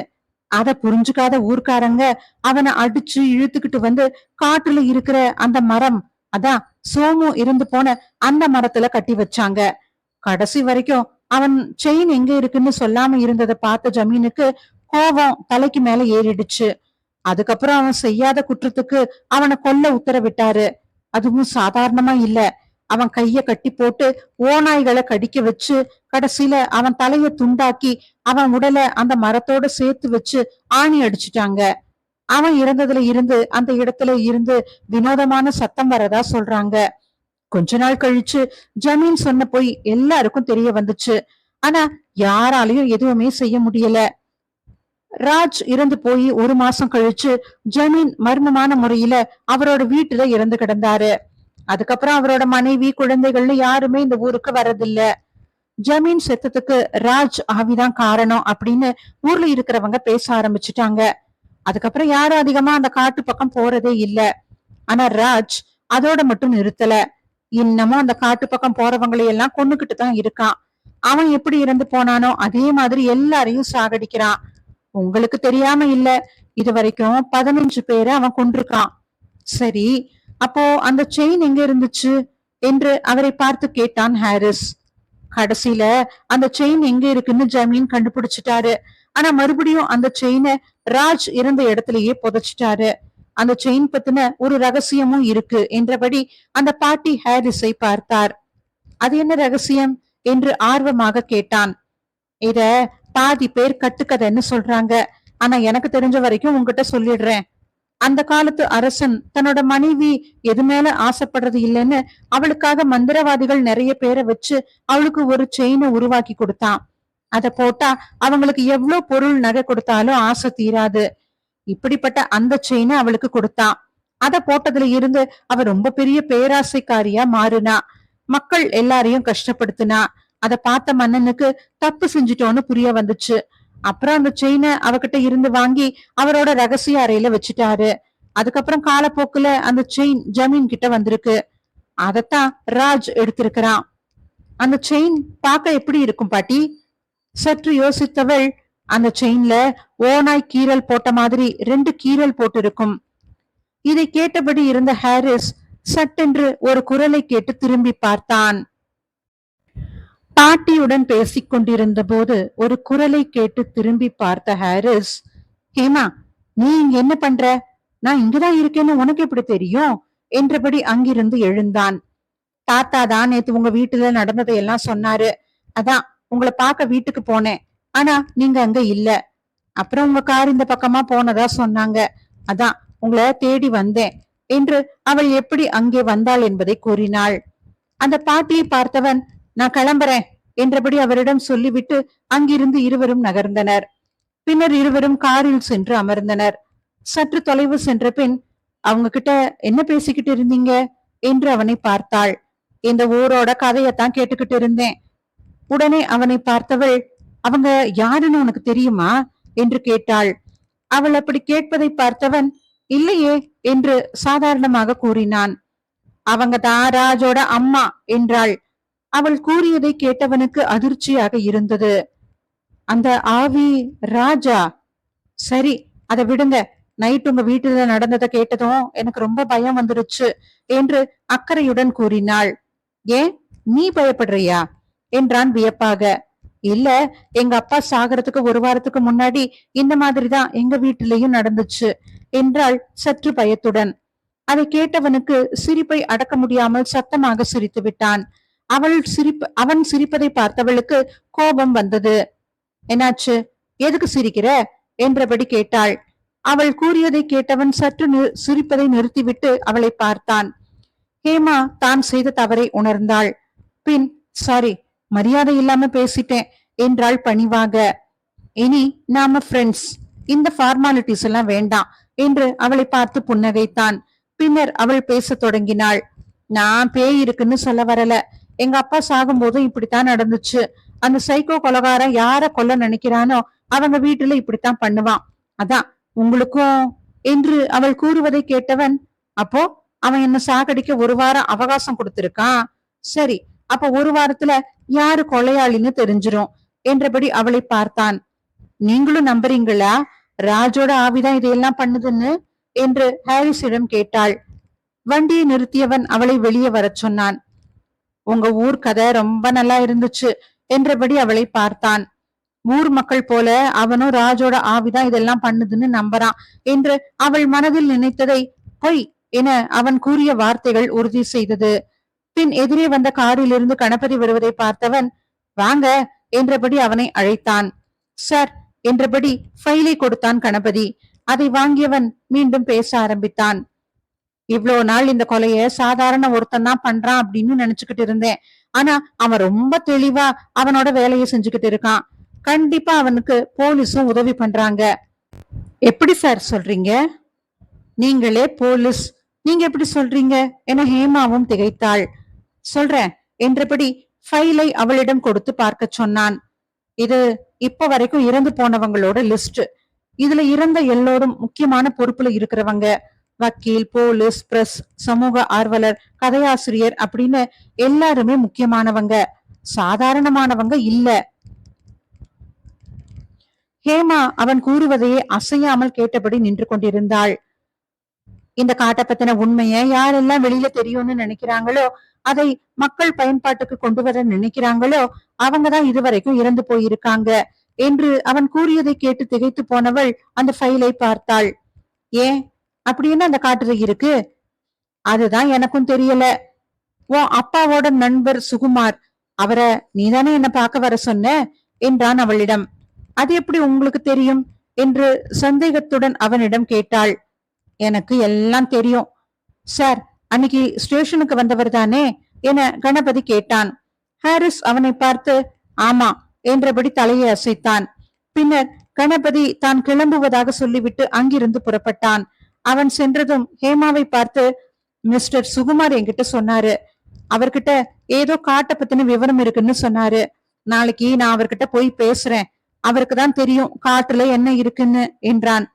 அத புரிஞ்சுக்காத ஊர்க்காரங்க அவனை அடிச்சு இழுத்துக்கிட்டு வந்து காட்டுல இருக்கிற அந்த மரம், அதான் சோமு இருந்து போன அந்த மரத்துல கட்டி வச்சாங்க. கடைசி வரைக்கும் அவன் செயின் எங்க இருக்குன்னு சொல்லாம இருந்ததை பார்த்த ஜமீனுக்கு கோபம் தலைக்கு மேல ஏறிடுச்சு. அதுக்கப்புறம் அவன் செய்யாத குற்றத்துக்கு அவனை கொல்ல உத்தரவிட்டாரு. அதுவும் சாதாரணமா இல்ல. அவன் கைய கட்டி போட்டு ஓநாய்களை கடிக்க வச்சு கடைசியில அவன் தலைய துண்டாக்கி அவன் உடலை அந்த மரத்தோட சேர்த்து வச்சு ஆணி அடிச்சுட்டாங்க. அவன் இறந்ததுல இருந்து அந்த இடத்துல இருந்து வினோதமான சத்தம் வரதா சொல்றாங்க. கொஞ்ச நாள் கழிச்சு ஜமீன் சொன்ன போய் எல்லாருக்கும் தெரிய வந்துச்சு. ஆனா யாராலையும் எதுவுமே செய்ய முடியல. ராஜ் இறந்து போய் 1 மாசம் கழிச்சு ஜமீன் மர்மமான முறையில அவரோட வீட்டுல இறந்து கிடந்தாரு. அதுக்கப்புறம் அவரோட மனைவி குழந்தைகள்னு யாருமே இந்த ஊருக்கு வரதில்ல. ஜமீன் செத்ததுக்கு ராஜ் ஆவிதான் காரணம் அப்படின்னு ஊர்ல இருக்கிறவங்க பேச ஆரம்பிச்சுட்டாங்க. அதுக்கப்புறம் யாரும் அதிகமா அந்த காட்டு பக்கம் போறதே இல்ல. ஆனா ராஜ் அதோட மட்டும் நிறுத்தல. இன்னமும் அந்த காட்டு பக்கம் போறவங்களை எல்லாம் கொன்னுகிட்டு தான் இருக்கான். அவன் எப்படி இறந்து போனானோ அதே மாதிரி எல்லாரையும் சாகடிக்கிறான். உங்களுக்கு தெரியாம இல்ல, இது வரைக்கும் 15 பேரை அவன் கொன்றிருக்கான். சரி, அப்போ அந்த செயின் எங்க இருந்துச்சு என்று அவரை பார்த்து கேட்டான் ஹாரிஸ். கடைசியில அந்த செயின் எங்க இருக்குன்னு ஜமீன் கண்டுபிடிச்சிட்டாரு. ஆனா மறுபடியும் அந்த செயினை ராஜ் இருந்த இடத்திலேயே புதைச்சிட்டாரு. அந்த செயின் பத்தின ஒரு ரகசியமும் இருக்கு என்றபடி அந்த பாட்டி ஹாரிஸை பார்த்தார். அது என்ன ரகசியம் என்று ஆர்வமாக கேட்டான். இத பாதி பேர் கட்டுக்கதைன்னு சொல்றாங்க. ஆனா எனக்கு தெரிஞ்ச வரைக்கும் உங்ககிட்ட சொல்லிடுறேன். அந்த காலத்து அரசன் தன்னோட மனைவி எது மேல ஆசைப்படுறது இல்லைன்னு அவளுக்காக மந்திரவாதிகள் நிறைய பேரை வச்சு அவளுக்கு ஒரு செயினை உருவாக்கி கொடுத்தான். அத போட்டா அவங்களுக்கு எவ்வளவு பொருள் நகை கொடுத்தாலும் ஆசை தீராது. இப்படிப்பட்ட அந்த செயினை அவளுக்கு கொடுத்தான். அத போட்டதுல இருந்து அவ ரொம்ப பெரிய பேராசைக்காரியா மாறுனா. மக்கள் எல்லாரையும் கஷ்டப்படுத்தினா. அத பார்த்த மன்னனுக்கு தப்பு செஞ்சுட்டோன்னு புரிய வந்துச்சு. அப்புறம் அந்த செயினை அவகிட்ட இருந்து வாங்கி அவரோட ரகசிய அறையில வச்சுட்டாரு. அதுக்கப்புறம் காலப்போக்குல அந்த செயின் ஜமீன் கிட்ட வந்திருக்கு. அதத்தான் ராஜ் எடுத்திருக்கிறான். அந்த செயின் பார்க்க எப்படி இருக்கும் பாட்டி? சற்று யோசித்தவள், அந்த செயின்ல ஓநாய் கீறல் போட்ட மாதிரி 2 கீறல் போட்டு இருக்கும். இதை கேட்டபடி இருந்த ஹாரிஸ் சட்டென்று ஒரு குரலை கேட்டு திரும்பி பார்த்தான். பாட்டியுடன் பேசிக் கொண்டிருந்த போது ஒரு குரலை கேட்டு திரும்பி பார்த்த ஹாரிஸ், ஹேமா, நீ இங்க என்ன பண்ற? நான் இங்கதான் இருக்கேன்னு உனக்கு எப்படி தெரியும் என்றபடி அங்கிருந்து எழுந்தான். தாத்தா தான் நேத்து உங்க வீட்டுல நடந்ததையெல்லாம் சொன்னாரு. அதான் உங்களை பார்க்க வீட்டுக்கு போனேன். ஆனா நீங்க அங்க இல்ல. அப்புறம் உங்க கார் இந்த பக்கமா போனதா சொன்னாங்க. அதான் உங்களை தேடி வந்தேன் என்று அவள் எப்படி அங்கே வந்தாள் என்பதை கூறினாள். அந்த பாட்டியை பார்த்தவன், நான் கிளம்புறேன் என்றபடி அவரிடம் சொல்லிவிட்டு அங்கிருந்து இருவரும் நகர்ந்தனர். பின்னர் இருவரும் காரில் சென்று அமர்ந்தனர். சற்று தொலைவு சென்ற பின், அவங்க கிட்ட என்ன பேசிக்கிட்டு இருந்தீங்க என்று அவனை பார்த்தாள். இந்த ஊரோட கதையத்தான் கேட்டுக்கிட்டு இருந்தேன். உடனே அவனை பார்த்தவள், அவங்க யாருன்னு உனக்கு தெரியுமா என்று கேட்டாள். அவள் அப்படி கேட்பதை பார்த்தவன், இல்லையே என்று சாதாரணமாக கூறினான். அவங்க தான் ராஜோட அம்மா என்றாள். அவள் கூறியதை கேட்டவனுக்கு அதிர்ச்சியாக இருந்தது. அந்த ஆவி ராஜா? சரி, அதை விடுங்க. நைட் உங்க வீட்டுல நடந்ததை கேட்டதும் எனக்கு ரொம்ப பயம் வந்துருச்சு என்று அக்கறையுடன் கூறினாள். ஏன், நீ பயப்படுறியா என்றான் வியப்பாக. இல்ல, எங்க அப்பா சாகறதுக்கு 1 வாரத்துக்கு முன்னாடி இந்த மாதிரிதான் எங்க வீட்டிலையும் நடந்துச்சு என்றாள் சற்று பயத்துடன். அதை கேட்டவனுக்கு சிரிப்பை அடக்க முடியாமல் சத்தமாக சிரித்து விட்டான். அவன் சிரிப்பதை பார்த்தவளுக்கு கோபம் வந்தது. என்னாச்சு, எதுக்கு சிரிக்கிற என்றபடி கேட்டாள். அவள் கூறியதை கேட்டவன் சற்று சிரிப்பதை நிறுத்திவிட்டு அவளை பார்த்தான். ஹேமா தான் செய்த தவறை உணர்ந்தாள். பின், சாரி, மரியாதை இல்லாம பேசிட்டேன் என்றாள் பணிவாக. இனி நாம ஃப்ரெண்ட்ஸ், இந்த ஃபார்மாலிட்டிஸ் எல்லாம் வேண்டாம் என்று அவளை பார்த்து புன்னகைத்தான். பின்னர் அவள் பேசத் தொடங்கினாள். நான் பேய் இருக்குன்னு சொல்ல வரல. எங்க அப்பா சாகும்போதும் இப்படித்தான் நடந்துச்சு. அந்த சைக்கோ கொலகாரன் யார கொல்ல நினைக்கிறானோ அவங்க வீட்டுல இப்படித்தான் பண்ணுவான். அதான் உங்களுக்கும் என்று அவள் கூறுவதை கேட்டவன், அப்போ அவன் என்ன சாகடிக்க 1 வாரம் அவகாசம் கொடுத்திருக்கான். சரி, அப்ப 1 வாரத்துல யாரு கொலையாளின்னு தெரிஞ்சிரும் என்றபடி அவளை பார்த்தான். நீங்களும் நம்புறீங்களா ராஜோட ஆவிதான் இதையெல்லாம் பண்ணுதுன்னு என்று ஹாரிஸிடம் கேட்டாள். வண்டியை நிறுத்தியவன் அவளை வெளியே வரச் சொன்னான். உங்க ஊர் கதை ரொம்ப நல்லா இருந்துச்சு என்றபடி அவளை பார்த்தான். ஊர் மக்கள் போல அவனும் ராஜோட ஆவிதான் இதெல்லாம் பண்ணுதுன்னு நம்புறான் என்று அவள் மனதில் நினைத்ததை பொய் என அவன் கூறிய வார்த்தைகள் உறுதி செய்தது. பின் எதிரே வந்த காரிலிருந்து கணபதி வருவதை பார்த்தவன், வாங்க என்றபடி அவனை அழைத்தான். சார் என்றபடி ஃபைலை கொடுத்தான் கணபதி. அதை வாங்கியவன் மீண்டும் பேச ஆரம்பித்தான். இவ்வளவு நாள் இந்த கொலைய சாதாரண ஒருத்தன் தான் பண்றான் அப்படின்னு நினைச்சுக்கிட்டு இருந்தேன். ஆனா அவன் ரொம்ப தெளிவா அவனோட வேலையை செஞ்சுக்கிட்டு இருக்கான். கண்டிப்பா அவனுக்கு போலீஸும் உதவி பண்றாங்க. எப்படி சார் சொல்றீங்க? நீங்களே போலீஸ், நீங்க எப்படி சொல்றீங்க என ஹேமாவும் திகைத்தாள். சொல்றேன் என்றபடி ஃபைலை அவளிடம் கொடுத்து பார்க்க சொன்னான். இது இப்ப வரைக்கும் இறந்து போனவங்களோட லிஸ்ட். இதுல இறந்த எல்லோரும் முக்கியமான பொறுப்புல இருக்கிறவங்க. வக்கீல், போலீஸ், பிரஸ், சமூக ஆர்வலர், கதையாசிரியர் அப்படின்னு எல்லாருமே முக்கியமானவங்க, சாதாரணமானவங்க இல்ல. ஹேமா அவன் கூறுவதையே அசையாமல் கேட்டபடி நின்று கொண்டிருந்தாள். இந்த காட்டை பத்தின உண்மைய யாரெல்லாம் வெளியில தெரியும்னு நினைக்கிறாங்களோ, அதை மக்கள் பயன்பாட்டுக்கு கொண்டு வர நினைக்கிறாங்களோ அவங்கதான் இதுவரைக்கும் இறந்து போயிருக்காங்க என்று அவன் கூறியதை கேட்டு திகைத்து போனவள் அந்த ஃபைலை பார்த்தாள். ஏன் அப்படி என்ன அந்த காட்டுல இருக்கு? அதுதான் எனக்கும் தெரியல. உன் அப்பாவோட நண்பர் சுகுமார், அவரை நீதானே என்ன பார்க்க வர சொன்ன என்றான் அவளிடம். அது எப்படி உங்களுக்கு தெரியும் என்று சந்தேகத்துடன் அவனிடம் கேட்டாள். எனக்கு எல்லாம் தெரியும் சார். அன்னைக்கு ஸ்டேஷனுக்கு வந்தவர் தானே என கணபதி கேட்டான். ஹாரிஸ் அவனை பார்த்து ஆமா என்றபடி தலையை அசைத்தான். பின்னர் கணபதி தான் கிளம்புவதாக சொல்லிவிட்டு அங்கிருந்து புறப்பட்டான். அவன் சென்றதும் ஹேமாவை பார்த்து, மிஸ்டர் சுகுமார் என்கிட்ட சொன்னாரு, அவர்கிட்ட ஏதோ காட்டை பத்தின விவரம் இருக்குன்னு சொன்னாரு. நாளைக்கு நான் அவர்கிட்ட போய் பேசுறேன், அவருக்கு தான் தெரியும் காட்டுல என்ன இருக்குன்னு என்றான்.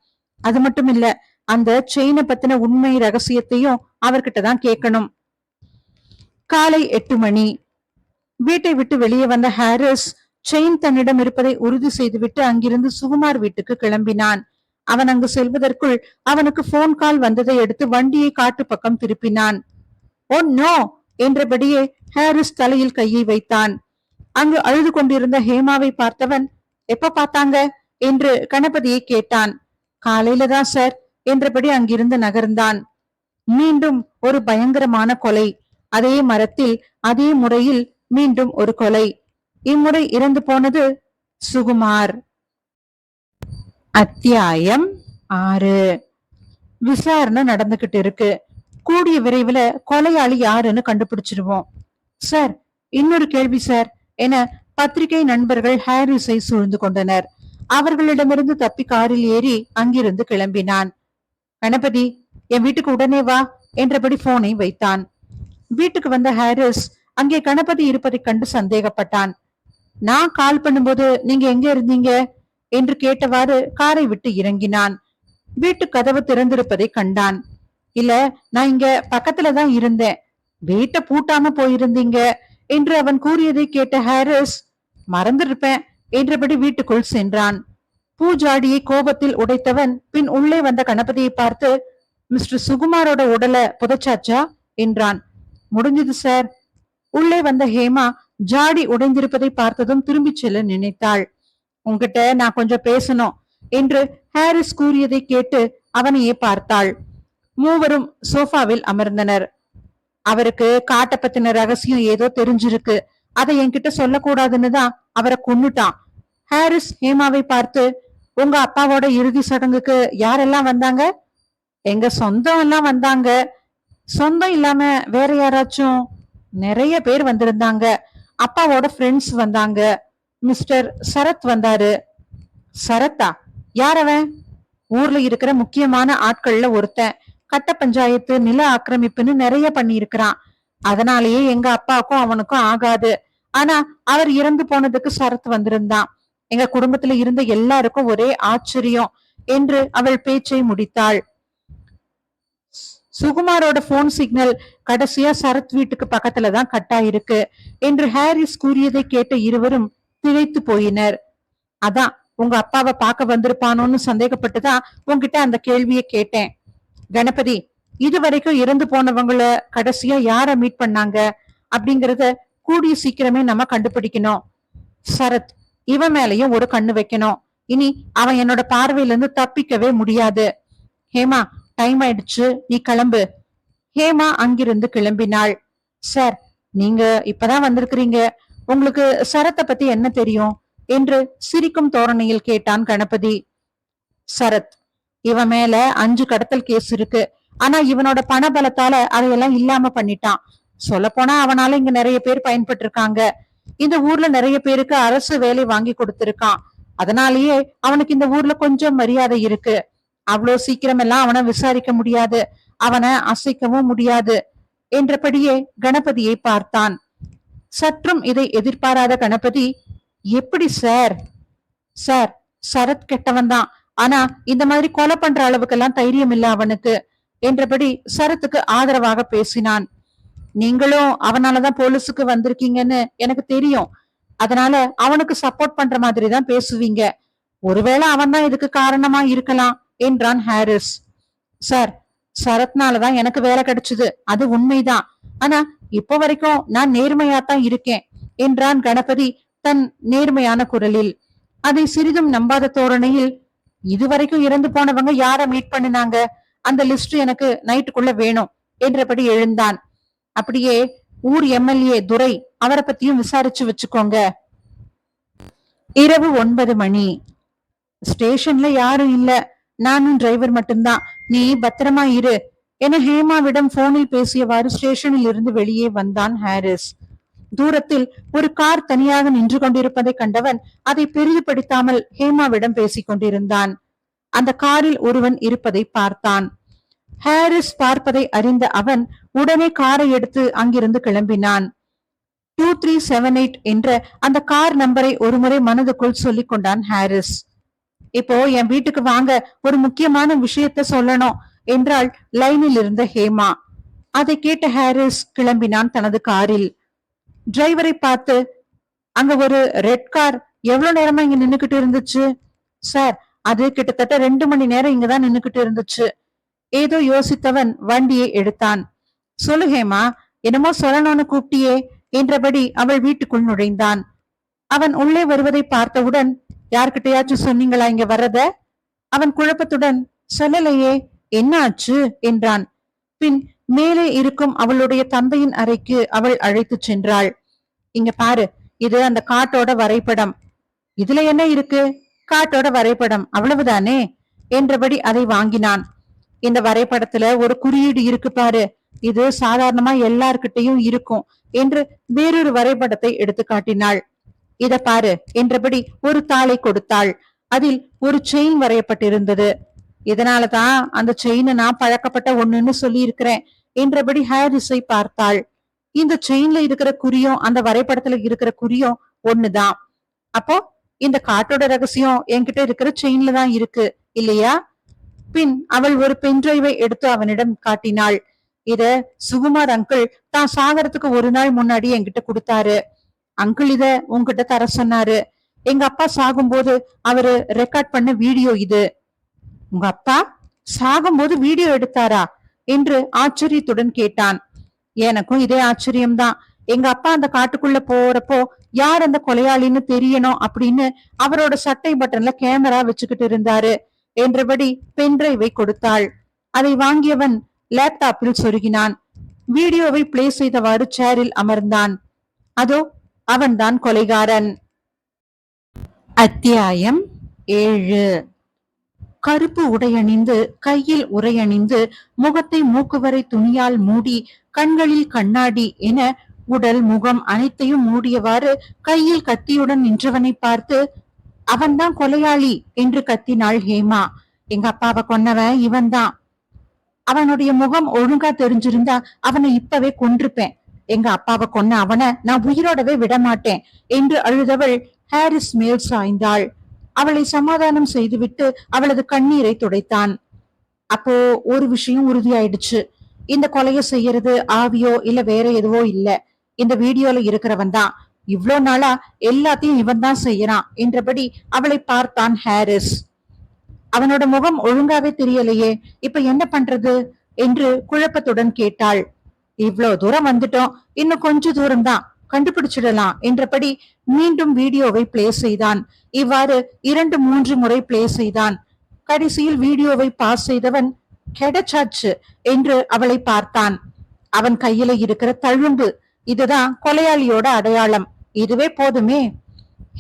அது மட்டும் இல்ல, அந்த செயினை பத்தின உண்மை ரகசியத்தையும் அவர்கிட்ட தான் கேட்கணும். காலை 8 மணி. வீட்டை விட்டு வெளியே வந்த ஹாரிஸ் செயின் தன்னிடம் இருப்பதை உறுதி செய்துவிட்டு அங்கிருந்து சுகுமார் வீட்டுக்கு கிளம்பினான். அவன் அங்கு செல்வதற்குள் அவனுக்கு போன் கால் வந்ததை எடுத்து வண்டியை காட்டு பக்கம் திருப்பினான். ஓ நோ என்றபடியே ஹாரிஸ் தலையில் கையை வைத்தான். அங்கு அழுது கொண்டிருந்த ஹேமாவை பார்த்தவன், எப்ப பார்த்தாங்க என்று கணபதியை கேட்டான். காலையில தான் சார் என்றபடி அங்கிருந்து நகர்ந்தான். மீண்டும் ஒரு பயங்கரமான கொலை. அதே மரத்தில் அதே முறையில் மீண்டும் ஒரு கொலை. இம்முறை இறந்து போனது சுகுமார். அத்தியாயம் 6. விசாரணை நடந்துகிட்டு இருக்கு. கூடிய விரைவில் கொலையாளி யாருன்னு கண்டுபிடிச்சிருவோம். சார், இன்னொரு கேள்வி சார் என பத்திரிகை நண்பர்கள் ஹாரிஸை சூழ்ந்து கொண்டனர். அவர்களிடமிருந்து தப்பி காரில் ஏறி அங்கிருந்து கிளம்பினான். கணபதி, என் வீட்டுக்கு உடனே வா என்றபடி போனை வைத்தான். வீட்டுக்கு வந்த ஹாரிஸ் அங்கே கணபதி இருப்பதை கண்டு சந்தேகப்பட்டான். நான் கால் பண்ணும்போது நீங்க எங்க இருந்தீங்க என்று கேட்டவாறு காரை விட்டு இறங்கினான். வீட்டு கதவு திறந்திருப்பதை கண்டான். இல்ல, நான் இங்க பக்கத்துலதான் இருந்தேன், வீட்டை பூட்டாம போயிருந்தீங்க என்று அவன் கூறியதை கேட்ட ஹாரிஸ், மறந்திருப்பேன் என்றபடி வீட்டுக்குள் சென்றான். பூஜாடியை கோபத்தில் உடைத்தவன் பின் உள்ளே வந்த கணபதியை பார்த்து, மிஸ்டர் சுகுமாரோட உடலை புதைச்சாச்சா என்றான். முடிஞ்சது சார். உள்ளே வந்த ஹேமா ஜாடி உடைந்திருப்பதை பார்த்ததும் திரும்பி செல்ல நினைத்தாள். உன்கிட்ட நான் கொஞ்சம் பேசணும் என்று ஹாரிஸ் கூறியதை கேட்டு அவனையே பார்த்தாள். மூவரும் சோஃபாவில் அமர்ந்தனர். அவருக்கு காட்ட பத்தின ரகசியம் ஏதோ தெரிஞ்சிருக்கு, அதை என்கிட்ட சொல்லக்கூடாதுன்னு தான் அவரை கொன்னுட்டான். ஹாரிஸ் ஹேமாவை பார்த்து, உங்க அப்பாவோட இறுதி சடங்குக்கு யாரெல்லாம் வந்தாங்க? எங்க சொந்தம் எல்லாம் வந்தாங்க. சொந்தம் இல்லாம வேற யாராச்சும்? நிறைய பேர் வந்திருந்தாங்க. அப்பாவோட ஃப்ரெண்ட்ஸ் வந்தாங்க. மிஸ்டர் சரத் வந்தாரு. சரத்தா? யாரவன்? ஊர்ல இருக்கிற முக்கியமான ஆட்கள்ல ஒருத்தன். கட்ட பஞ்சாயத்து, நில ஆக்கிரமிப்புன்னு நிறைய பண்ணி இருக்கிறான். அதனாலேயே எங்க அப்பாவுக்கும் அவனுக்கும் ஆகாது. ஆனா அவர் இறந்து போனதுக்கு சரத் வந்திருந்தான். எங்க குடும்பத்துல இருந்த எல்லாருக்கும் ஒரே ஆச்சரியம் என்று அவள் பேச்சை முடித்தாள். சுகுமாரோட போன் சிக்னல் கடைசியா சரத் வீட்டுக்கு பக்கத்துலதான் கட்டாயிருக்கு என்று ஹாரிஸ் கூறியதை கேட்ட இருவரும் திகைத்து போயினர். அதான் உங்க அப்பாவை பார்க்க வந்திருப்பானோன்னு சந்தேகப்பட்டுதான் உங்ககிட்ட அந்த கேள்வியை கேட்டேன். கணபதி, இதுவரைக்கும் இறந்து போனவங்கள கடைசியா யார மீட் பண்ணாங்க அப்படிங்கறத கூடிய சீக்கிரமே நம்ம கண்டுபிடிக்கணும். சரத், இவன் மேலையும் ஒரு கண்ணு வைக்கணும். இனி அவன் என்னோட பார்வையில இருந்து தப்பிக்கவே முடியாது. ஹேமா, டைம் ஆயிடுச்சு, நீ கிளம்பு. ஹேமா அங்கிருந்து கிளம்பினாள். சார், நீங்க இப்பதான் வந்திருக்கிறீங்க, உங்களுக்கு சரத்தை பத்தி என்ன தெரியும் என்று சிரிக்கும் தோரணையில் கேட்டான் கணபதி. சரத், இவன் மேல 5 கடத்தல் கேஸ் இருக்கு. ஆனா இவனோட பண பலத்தால அதையெல்லாம் இல்லாம பண்ணிட்டான். சொல்ல போனா அவனால இங்க நிறைய பேர் பயன்பட்டு இருக்காங்க. இந்த ஊர்ல நிறைய பேருக்கு அரசு வேலை வாங்கி கொடுத்திருக்கான். அதனாலேயே அவனுக்கு இந்த ஊர்ல கொஞ்சம் மரியாதை இருக்கு. அவ்வளவு சீக்கிரம் எல்லாம் அவனை விசாரிக்க முடியாது, அவனை அசைக்கவும் முடியாது என்றபடியே கணபதியை பார்த்தான். சற்றும் இதை எதிர்பாராத கணபதி, எப்படி சார்? சார், சரத் கெட்டவன் தான். ஆனா இந்த மாதிரி கொலை பண்ற அளவுக்கெல்லாம் தைரியம் இல்ல அவனுக்கு என்றபடி சரத்துக்கு ஆதரவாக பேசினான். நீங்களும் அவனாலதான் போலீஸுக்கு வந்திருக்கீங்கன்னு எனக்கு தெரியும். அதனால அவனுக்கு சப்போர்ட் பண்ற மாதிரி தான் பேசுவீங்க. ஒருவேளை அவன் தான் இதுக்கு காரணமா இருக்கலாம் என்றான் ஹாரிஸ். சார், சரத்னாலதான் எனக்கு வேலை கிடைச்சது, அது உண்மைதான். ஆனா இப்போ வரைக்கும் நான் நேர்மையாத்தான் இருக்கேன் என்றான் கணபதி தன் நேர்மையான குரலில். அதை சிறிதும் நம்பாத தோரணையில், இதுவரைக்கும் இறந்து போனவங்க யார மீட் பண்ணினாங்க, அந்த லிஸ்ட் எனக்கு நைட்டுக்குள்ள வேணும் என்றபடி எழுந்தான். அப்படியே ஊர் எம்எல்ஏ துரை, அவரை பத்தியும் விசாரிச்சு வச்சுக்கோங்க. இரவு 9 மணி. ஸ்டேஷன்ல யாரும் இல்ல, நானும் டிரைவர் மட்டும்தான். நீ பத்திரமா இரு என ஹேமாவிடம் போனில் பேசியவாறு ஸ்டேஷனில் இருந்து வெளியே வந்தான் ஹாரிஸ். தூரத்தில் ஒரு கார் தனியாக நின்று கொண்டிருப்பதை கண்டவன் அதை பெரிதுபடுத்தாமல் ஹேமாவிடம் பேசிக் கொண்டிருந்தான். அந்த காரில் ஒருவன் இருப்பதை பார்த்தான். ஹாரிஸ் பார்ப்பதை அறிந்த அவன் உடனே காரை எடுத்து அங்கிருந்து கிளம்பினான். 2378 என்ற அந்த கார் நம்பரை ஒருமுறை மனதுக்குள் சொல்லிக் கொண்டான் ஹாரிஸ். இப்போ என் வீட்டுக்கு வாங்க, ஒரு முக்கியமான விஷயத்த சொல்லணும் என்றால் லைனில் இருந்த ஹேமா. அதை கேட்ட ஹாரிஸ் கிளம்பினான் தனது காரில். டிரைவரை பார்த்து, அங்க ஒரு ரெட் கார் எவ்வளவு நேரமா இங்க நின்னுகிட்டு இருந்துச்சு? சார், அது கிட்டத்தட்ட 2 மணி நேரம் இங்கதான் நின்னுகிட்டு இருந்துச்சு. ஏதோ யோசித்தவன் வண்டியை எடுத்தான். சொல்லு ஹேமா, என்னமோ சொல்லணும்னு கூப்பிட்டியே என்றபடி அவள் வீட்டுக்குள் நுழைந்தான். அவன் உள்ளே வருவதை பார்த்தவுடன், யார்கிட்டயாச்சும் சொன்னீங்களா இங்க வர்றத? அவன் குழப்பத்துடன், சொல்லலையே, என்ன ஆச்சு என்றான். பின் மேலே இருக்கும் அவளுடைய தந்தையின் அறைக்கு அவள் அழைத்து சென்றாள். இங்க பாரு, இது அந்த காட்டோட வரைபடம். இதுல என்ன இருக்கு? காட்டோட வரைபடம், அவ்வளவுதானே என்றபடி அதை வாங்கினான். இந்த வரைபடத்துல ஒரு குறியீடு இருக்கு பாரு, இது சாதாரணமா எல்லார்கிட்டையும் இருக்கும் என்று வேறொரு வரைபடத்தை எடுத்து காட்டினாள். இத பாரு என்றபடி ஒரு தாளை கொடுத்தாள். அதில் ஒரு செயின் வரையப்பட்டிருந்தது. இதனாலதான் அந்த செயினை நான் பழக்கப்பட்ட ஒண்ணுன்னு சொல்லி இருக்கிறேன் என்றபடி ஹாரிஸை பார்த்தாள். இந்த செயின்ல இருக்கிற குறியும் அந்த வரைபடத்துல இருக்கிற குறியும் ஒண்ணுதான். அப்போ இந்த காட்டோட ரகசியம் என்கிட்ட இருக்கிற செயின்ல தான் இருக்கு இல்லையா? பின் அவள் ஒரு பென்டிரைவை எடுத்து அவனிடம் காட்டினாள். இத சுகுமார் அங்கிள் தான் சாகரத்துக்கு ஒரு நாள் முன்னாடி என்கிட்ட கொடுத்தாரு. அங்கிள் இத உன்கிட்ட தர சொன்னாரு. எங்க அப்பா சாகும்போது அவரு ரெக்கார்ட் பண்ண வீடியோ இது. உங்க அப்பா சாகும்போது வீடியோ எடுத்தாரா என்று ஆச்சரியத்துடன் கேட்டான். எனக்கும் இதே ஆச்சரியம்தான். எங்க அப்பா அந்த காட்டுக்குள்ள போறப்போ யார் அந்த கொலையாளின்னு தெரியணும் அப்படின்னு அவரோட சட்டை பட்டன்ல கேமரா வச்சுக்கிட்டு இருந்தாரு என்றபடி பென்டிரைவை கொடுத்தாள். அதை வாங்கியவன் லேப்டாப்பில் சொருகினான். வீடியோவை பிளே செய்தவாறு சேரில் அமர்ந்தான். அதோ அவன்தான் கொலைகாரன். அத்தியாயம் 7. கருப்பு உடையணிந்து, கையில் உரையணிந்து, முகத்தை மூக்குவரை துணியால் மூடி, கண்களில் கண்ணாடி என உடல் முகம் அனைத்தையும் மூடியவாறு கையில் கத்தியுடன் நின்றவனை பார்த்து, அவன்தான் கொலையாளி என்று கத்தினாள் ஹேமா. எங்க அப்பாவை கொன்னவன் இவன்தான். அவனுடைய முகம் ஒழுங்கா தெரிஞ்சிருந்தா அவனை இப்பவே கொன்றுப்பேன். எங்க அப்பாவை கொன்ன அவனை நான் உயிரோடவே விடமாட்டேன் என்று அழுதவள் ஹாரிஸ் மேல் சாய்ந்தாள். அவளை சமாதானம் செய்துவிட்டு அவளது கண்ணீரை துடைத்தான். அப்போ ஒரு விஷயம் உறுதியாயிடுச்சு. இந்த கொலையை செய்யறது ஆவியோ இல்ல வேற எதுவோ இல்ல, இந்த வீடியோல இருக்கிறவன் தான். இவ்ளோ நாளா எல்லாத்தையும் இவன் தான் செய்யறான் என்றபடி அவளை பார்த்தான் ஹாரிஸ். அவனோட முகம் ஒழுங்காவே தெரியலையே, இப்ப என்ன பண்றது என்று குழப்பத்துடன் கேட்டாள். இவ்ளோ தூரம் வந்துட்டோம், இன்னும் கொஞ்ச தூரம் தான், கண்டுபிடிச்சிடலாம் என்றபடி மீண்டும் வீடியோவை பிளே செய்தான். இவ்வாறு 2-3 முறை பிளே செய்தான். கடைசியில் வீடியோவை பாஸ் செய்தவன், கிடைச்சாச்சு என்று அவளை பார்த்தான். அவன் கையில இருக்கிற தழும்பு, இதுதான் கொலையாளியோட அடையாளம், இதுவே போதுமே.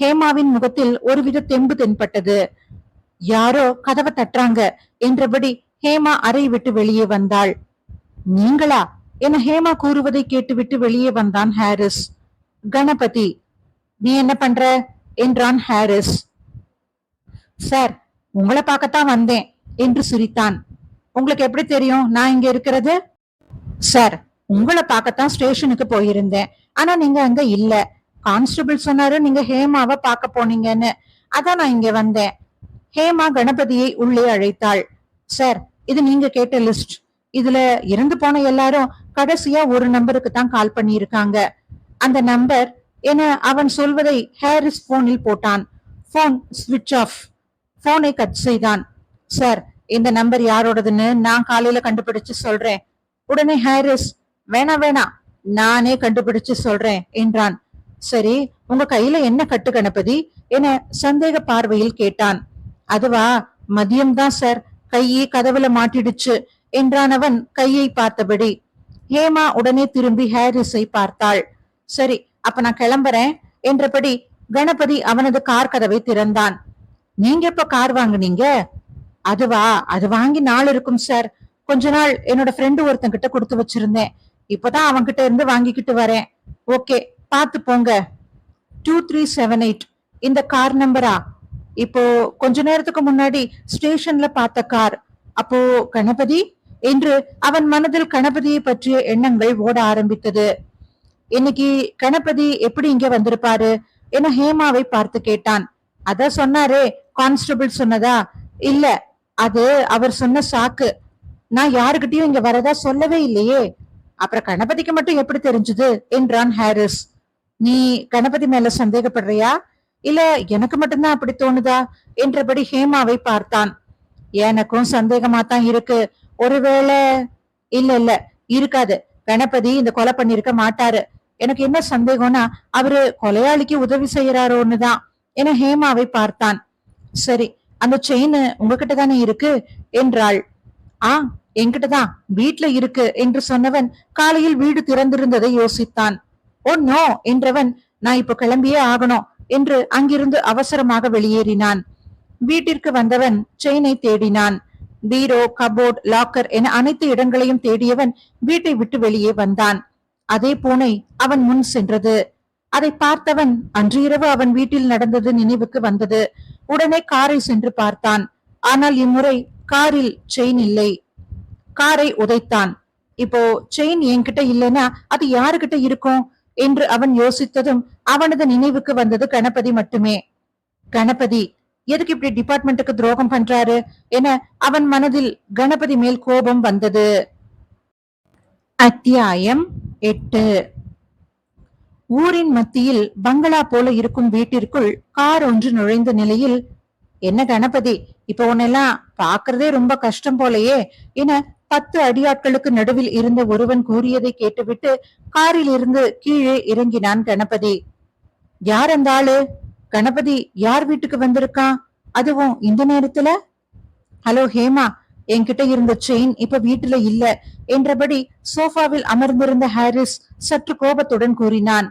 ஹேமாவின் முகத்தில் ஒருவித தெம்பு தென்பட்டது. யாரோ கதவை தட்டுறாங்க என்றபடி ஹேமா அறை விட்டு வெளியே வந்தாள். நீங்களா என ஹேமா கூறுவதை கேட்டுவிட்டு வெளியே வந்தான் ஹாரிஸ். கணபதி, நீ என்ன பண்ற என்றான் ஹாரிஸ். சார், உங்களை பார்க்கத்தான் வந்தேன் என்று சிரித்தான். உங்களுக்கு எப்படி தெரியும் நான் இங்க இருக்கிறது? சார், உங்களை பார்க்கத்தான் ஸ்டேஷனுக்கு போயிருந்தேன். ஆனா நீங்க அங்க இல்ல. கான்ஸ்டபிள் சொன்னாரு நீங்க ஹேமாவை பார்க்க போனீங்கன்னு. அதான் நான் இங்க வந்தேன். ஹேமா கணபதியை உள்ளே அழைத்தாள். சார், இது நீங்க கேட்ட லிஸ்ட். இதுல இறந்து போன எல்லாரும் கடைசியா ஒரு நம்பருக்கு தான் கால் பண்ணி இருக்காங்க. அந்த நம்பர் என அவன் சொல்வதை ஹாரிஸ் போனில் போட்டான். போன் ஸ்விட்ச் ஆஃப். போனை கட் செய்தான். சார், இந்த நம்பர் யாரோடதுன்னு நான் காலையில கண்டுபிடிச்சு சொல்றேன். உடனே ஹாரிஸ், வேணா வேணா, நானே கண்டுபிடிச்சு சொல்றேன் என்றான். சரி, உங்க கையில என்ன கட்டு கணபதி என சந்தேக பார்வையில் கேட்டான். அதுவா, மதியம்தான் சார், கையை கதவுல மாட்டிடுச்சு என்றான் அவன் கையை பார்த்தபடி. ஹேமா உடனே திரும்பி ஹாரிஸை பார்த்தாள். சரி, அப்ப நான் கிளம்புறேன் என்றபடி கணபதி அவனது கார் கதவை திறந்தான். நீங்க எப்ப கார் வாங்குனீங்க? அதுவா, அது வாங்கி நாள் இருக்கும் சார். கொஞ்ச நாள் என்னோட ஃப்ரெண்டு ஒருத்தன் கிட்ட கொடுத்து வச்சிருந்தேன். இப்பதான் அவன் கிட்ட இருந்து வாங்கிக்கிட்டு வரேன். ஓகே, பாத்து போங்க. 2378 இந்த கார் நம்பரா? இப்போ கொஞ்ச நேரத்துக்கு முன்னாடி ஸ்டேஷன்ல பார்த்த கார். அப்போ கணபதி என்று அவன் மனதில் கணபதியை பற்றிய எண்ணங்கள் ஓட ஆரம்பித்தது. இன்னைக்கு கணபதி எப்படி இங்க வந்திருப்பாரு என ஹேமாவை பார்த்து கேட்டான். அத சொன்னாரே, கான்ஸ்டபிள் சொன்னதா? இல்ல, அது அவர் சொன்ன சாக்கு. நான் யாருகிட்டயும் இங்க வரதா சொல்லவே இல்லையே. அப்புறம் கணபதிக்கு மட்டும் எப்படி தெரிஞ்சது என்றான் ஹாரிஸ். நீ கணபதி மேல சந்தேகப்படுறியா, இல்ல எனக்கு மட்டும்தான் அப்படி தோணுதா என்றபடி ஹேமாவை பார்த்தான். எனக்கும் சந்தேகமா தான் இருக்கு. ஒருவேளை இல்ல இல்ல இருக்காது, கணபதி இந்த கொலை பண்ணிருக்க மாட்டாரு. எனக்கு என்ன சந்தேகம்னா, அவரு கொலையாளிக்கு உதவி செய்யறாரோன்னுதான் என ஹேமாவை பார்த்தான். சரி, அந்த செயின் உங்ககிட்ட தானே இருக்கு என்றாள். ஆ, என்கிட்டதான் வீட்டுல இருக்கு என்று சொன்னவன் காலையில் வீடு திறந்திருந்ததை யோசித்தான். ஓ நோ என்றவன், நான் இப்ப கிளம்பியே ஆகணும் என்று அங்கிருந்து அவசரமாக வெளியேறினான். வீட்டிற்கு வந்தவன் செயினை தேடினான். பீரோ, கபோர்ட், லாக்கர் என அனைத்து இடங்களையும் தேடியவன் வீட்டை விட்டு வெளியே வந்தான். அதே பூனை அவன் முன் சென்றது. அதை பார்த்தவன் அன்று இரவு அவன் வீட்டில் நடந்தது நினைவுக்கு வந்தது. உடனே காரை சென்று பார்த்தான். ஆனால் இம்முறை காரில் செயின் இல்லை. காரை உதைத்தான். இப்போ செயின் என்கிட்ட இல்லைன்னா அது யாருகிட்ட இருக்கும் என்று அவன் யோசித்ததும் அவனது நினைவுக்கு வந்தது கணபதி மட்டுமே. கணபதி எதுக்கு இப்படி டிபார்ட்மெண்ட்டுக்கு துரோகம் பண்றாரு என அவன் மனதில் கணபதி மேல் கோபம் வந்தது. அத்தியாயம் 8. ஊரின் மத்தியில் பங்களா போல இருக்கும் வீட்டிற்குள் கார் ஒன்று நுழைந்த நிலையில், என்ன கணபதி, இப்ப உன்னெல்லாம் பாக்குறதே ரொம்ப கஷ்டம் போலையே என 10 அடியாட்களுக்கு நடுவில் இருந்த ஒருவன் கூறியதை கேட்டுவிட்டு காரில் இருந்து கீழே இறங்கினான் கணபதி. யார் அந்த ஆளு? கணபதி யார் வீட்டுக்கு வந்திருக்கான், அதுவும் இந்த நேரத்துல? ஹலோ ஹேமா, என்கிட்ட இருந்த செயின் இப்ப வீட்டுல இல்ல என்றபடி சோஃபாவில் அமர்ந்திருந்த ஹாரிஸ் சற்று கோபத்துடன் கூறினான்.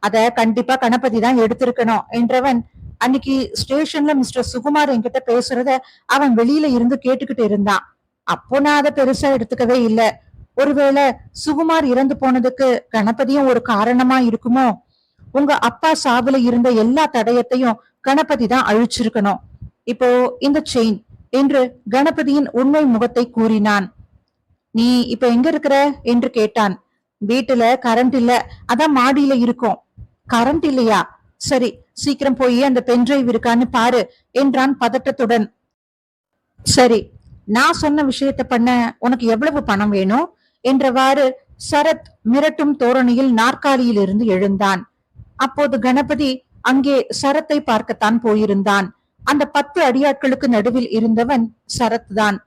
அத கண்டிப்பா கணபதி தான் எடுத்திருக்கணும் என்றவன், அன்னைக்கு ஸ்டேஷன்ல மிஸ்டர் சுகுமார் என்கிட்ட பேசுறத அவன் வெளியில இருந்து கேட்டுக்கிட்டு இருந்தான். அப்போ நான் அதை பெருசா எடுத்துக்கவே இல்ல. ஒருவேளை சுகுமார் இறந்து போனதுக்கு கணபதியும் ஒரு காரணமா இருக்குமோ? உங்க அப்பா சாவுல இருந்த எல்லா தடயத்தையும் கணபதி தான் அழிச்சிருக்கணும். இப்போ இந்த செயின் என்று கணபதியின் உண்மை முகத்தை கூறினான். நீ இப்ப எங்க இருக்கிற என்று கேட்டான். வீட்டுல கரண்ட் இல்ல, அதான் மாடியில இருக்கும். கரண்ட் இல்லையா? சரி, சீக்கிரம் போய் அந்த பென்டிரைவ் இருக்கான்னு பாரு என்றான் பதட்டத்துடன். சரி, நான் சொன்ன விஷயத்த பண்ண உனக்கு எவ்வளவு பணம் வேணும் என்றவாறு சரத் மிரட்டும் தோரணையில் நாற்காலியில் இருந்து எழுந்தான். அப்போது கணபதி அங்கே சரத்தை பார்க்கத்தான் போயிருந்தான். அந்த 10 அடியாட்களுக்கு நடுவில் இருந்தவன் சரத் தான்.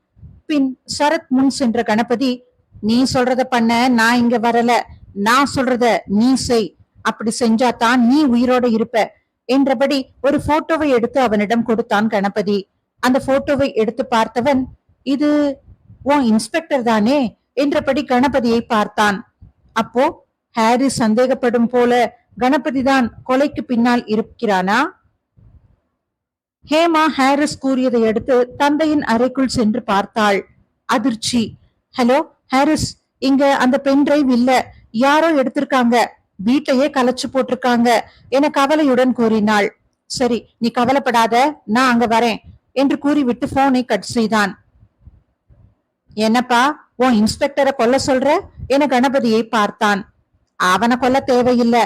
பின் சரத் முன் சென்ற கணபதி, நீ சொல்றத பண்ண நான் இங்க வரல, நான் சொல்றத நீ செய், அப்படி செஞ்சாதான் நீ உயிரோட இருப்ப என்றபடி ஒரு போட்டோவை எடுத்து அவனிடம் கொடுத்தான் கணபதி. அந்த போட்டோவை எடுத்து பார்த்தவன், இது உன் இன்ஸ்பெக்டர் தானே என்றபடி கணபதியை பார்த்தான். அப்போ ஹாரிஸ் சந்தேகப்படும் போல கணபதி தான் கொலைக்கு பின்னால் இருக்கிறானா? ஹேமா ஹாரிஸ் கூறியதை அடுத்து தந்தையின் அறைக்குள் சென்று பார்த்தாள். அதிர்ச்சி. ஹலோ ஹாரிஸ், இங்க அந்த பென் டிரைவ் இல்ல, யாரோ எடுத்திருக்காங்க, வீட்டையே கலைச்சு போட்டிருக்காங்க என கவலையுடன் கூறினாள். சரி, நீ கவலைப்படாத, நான் அங்க வரேன் என்று கூறிவிட்டு போனை கட் செய்தான். என்னப்பா, உன் இன்ஸ்பெக்டரை கொல்ல சொல்ற என கணபதியை பார்த்தான். அவனை கொல்ல தேவையில்ல,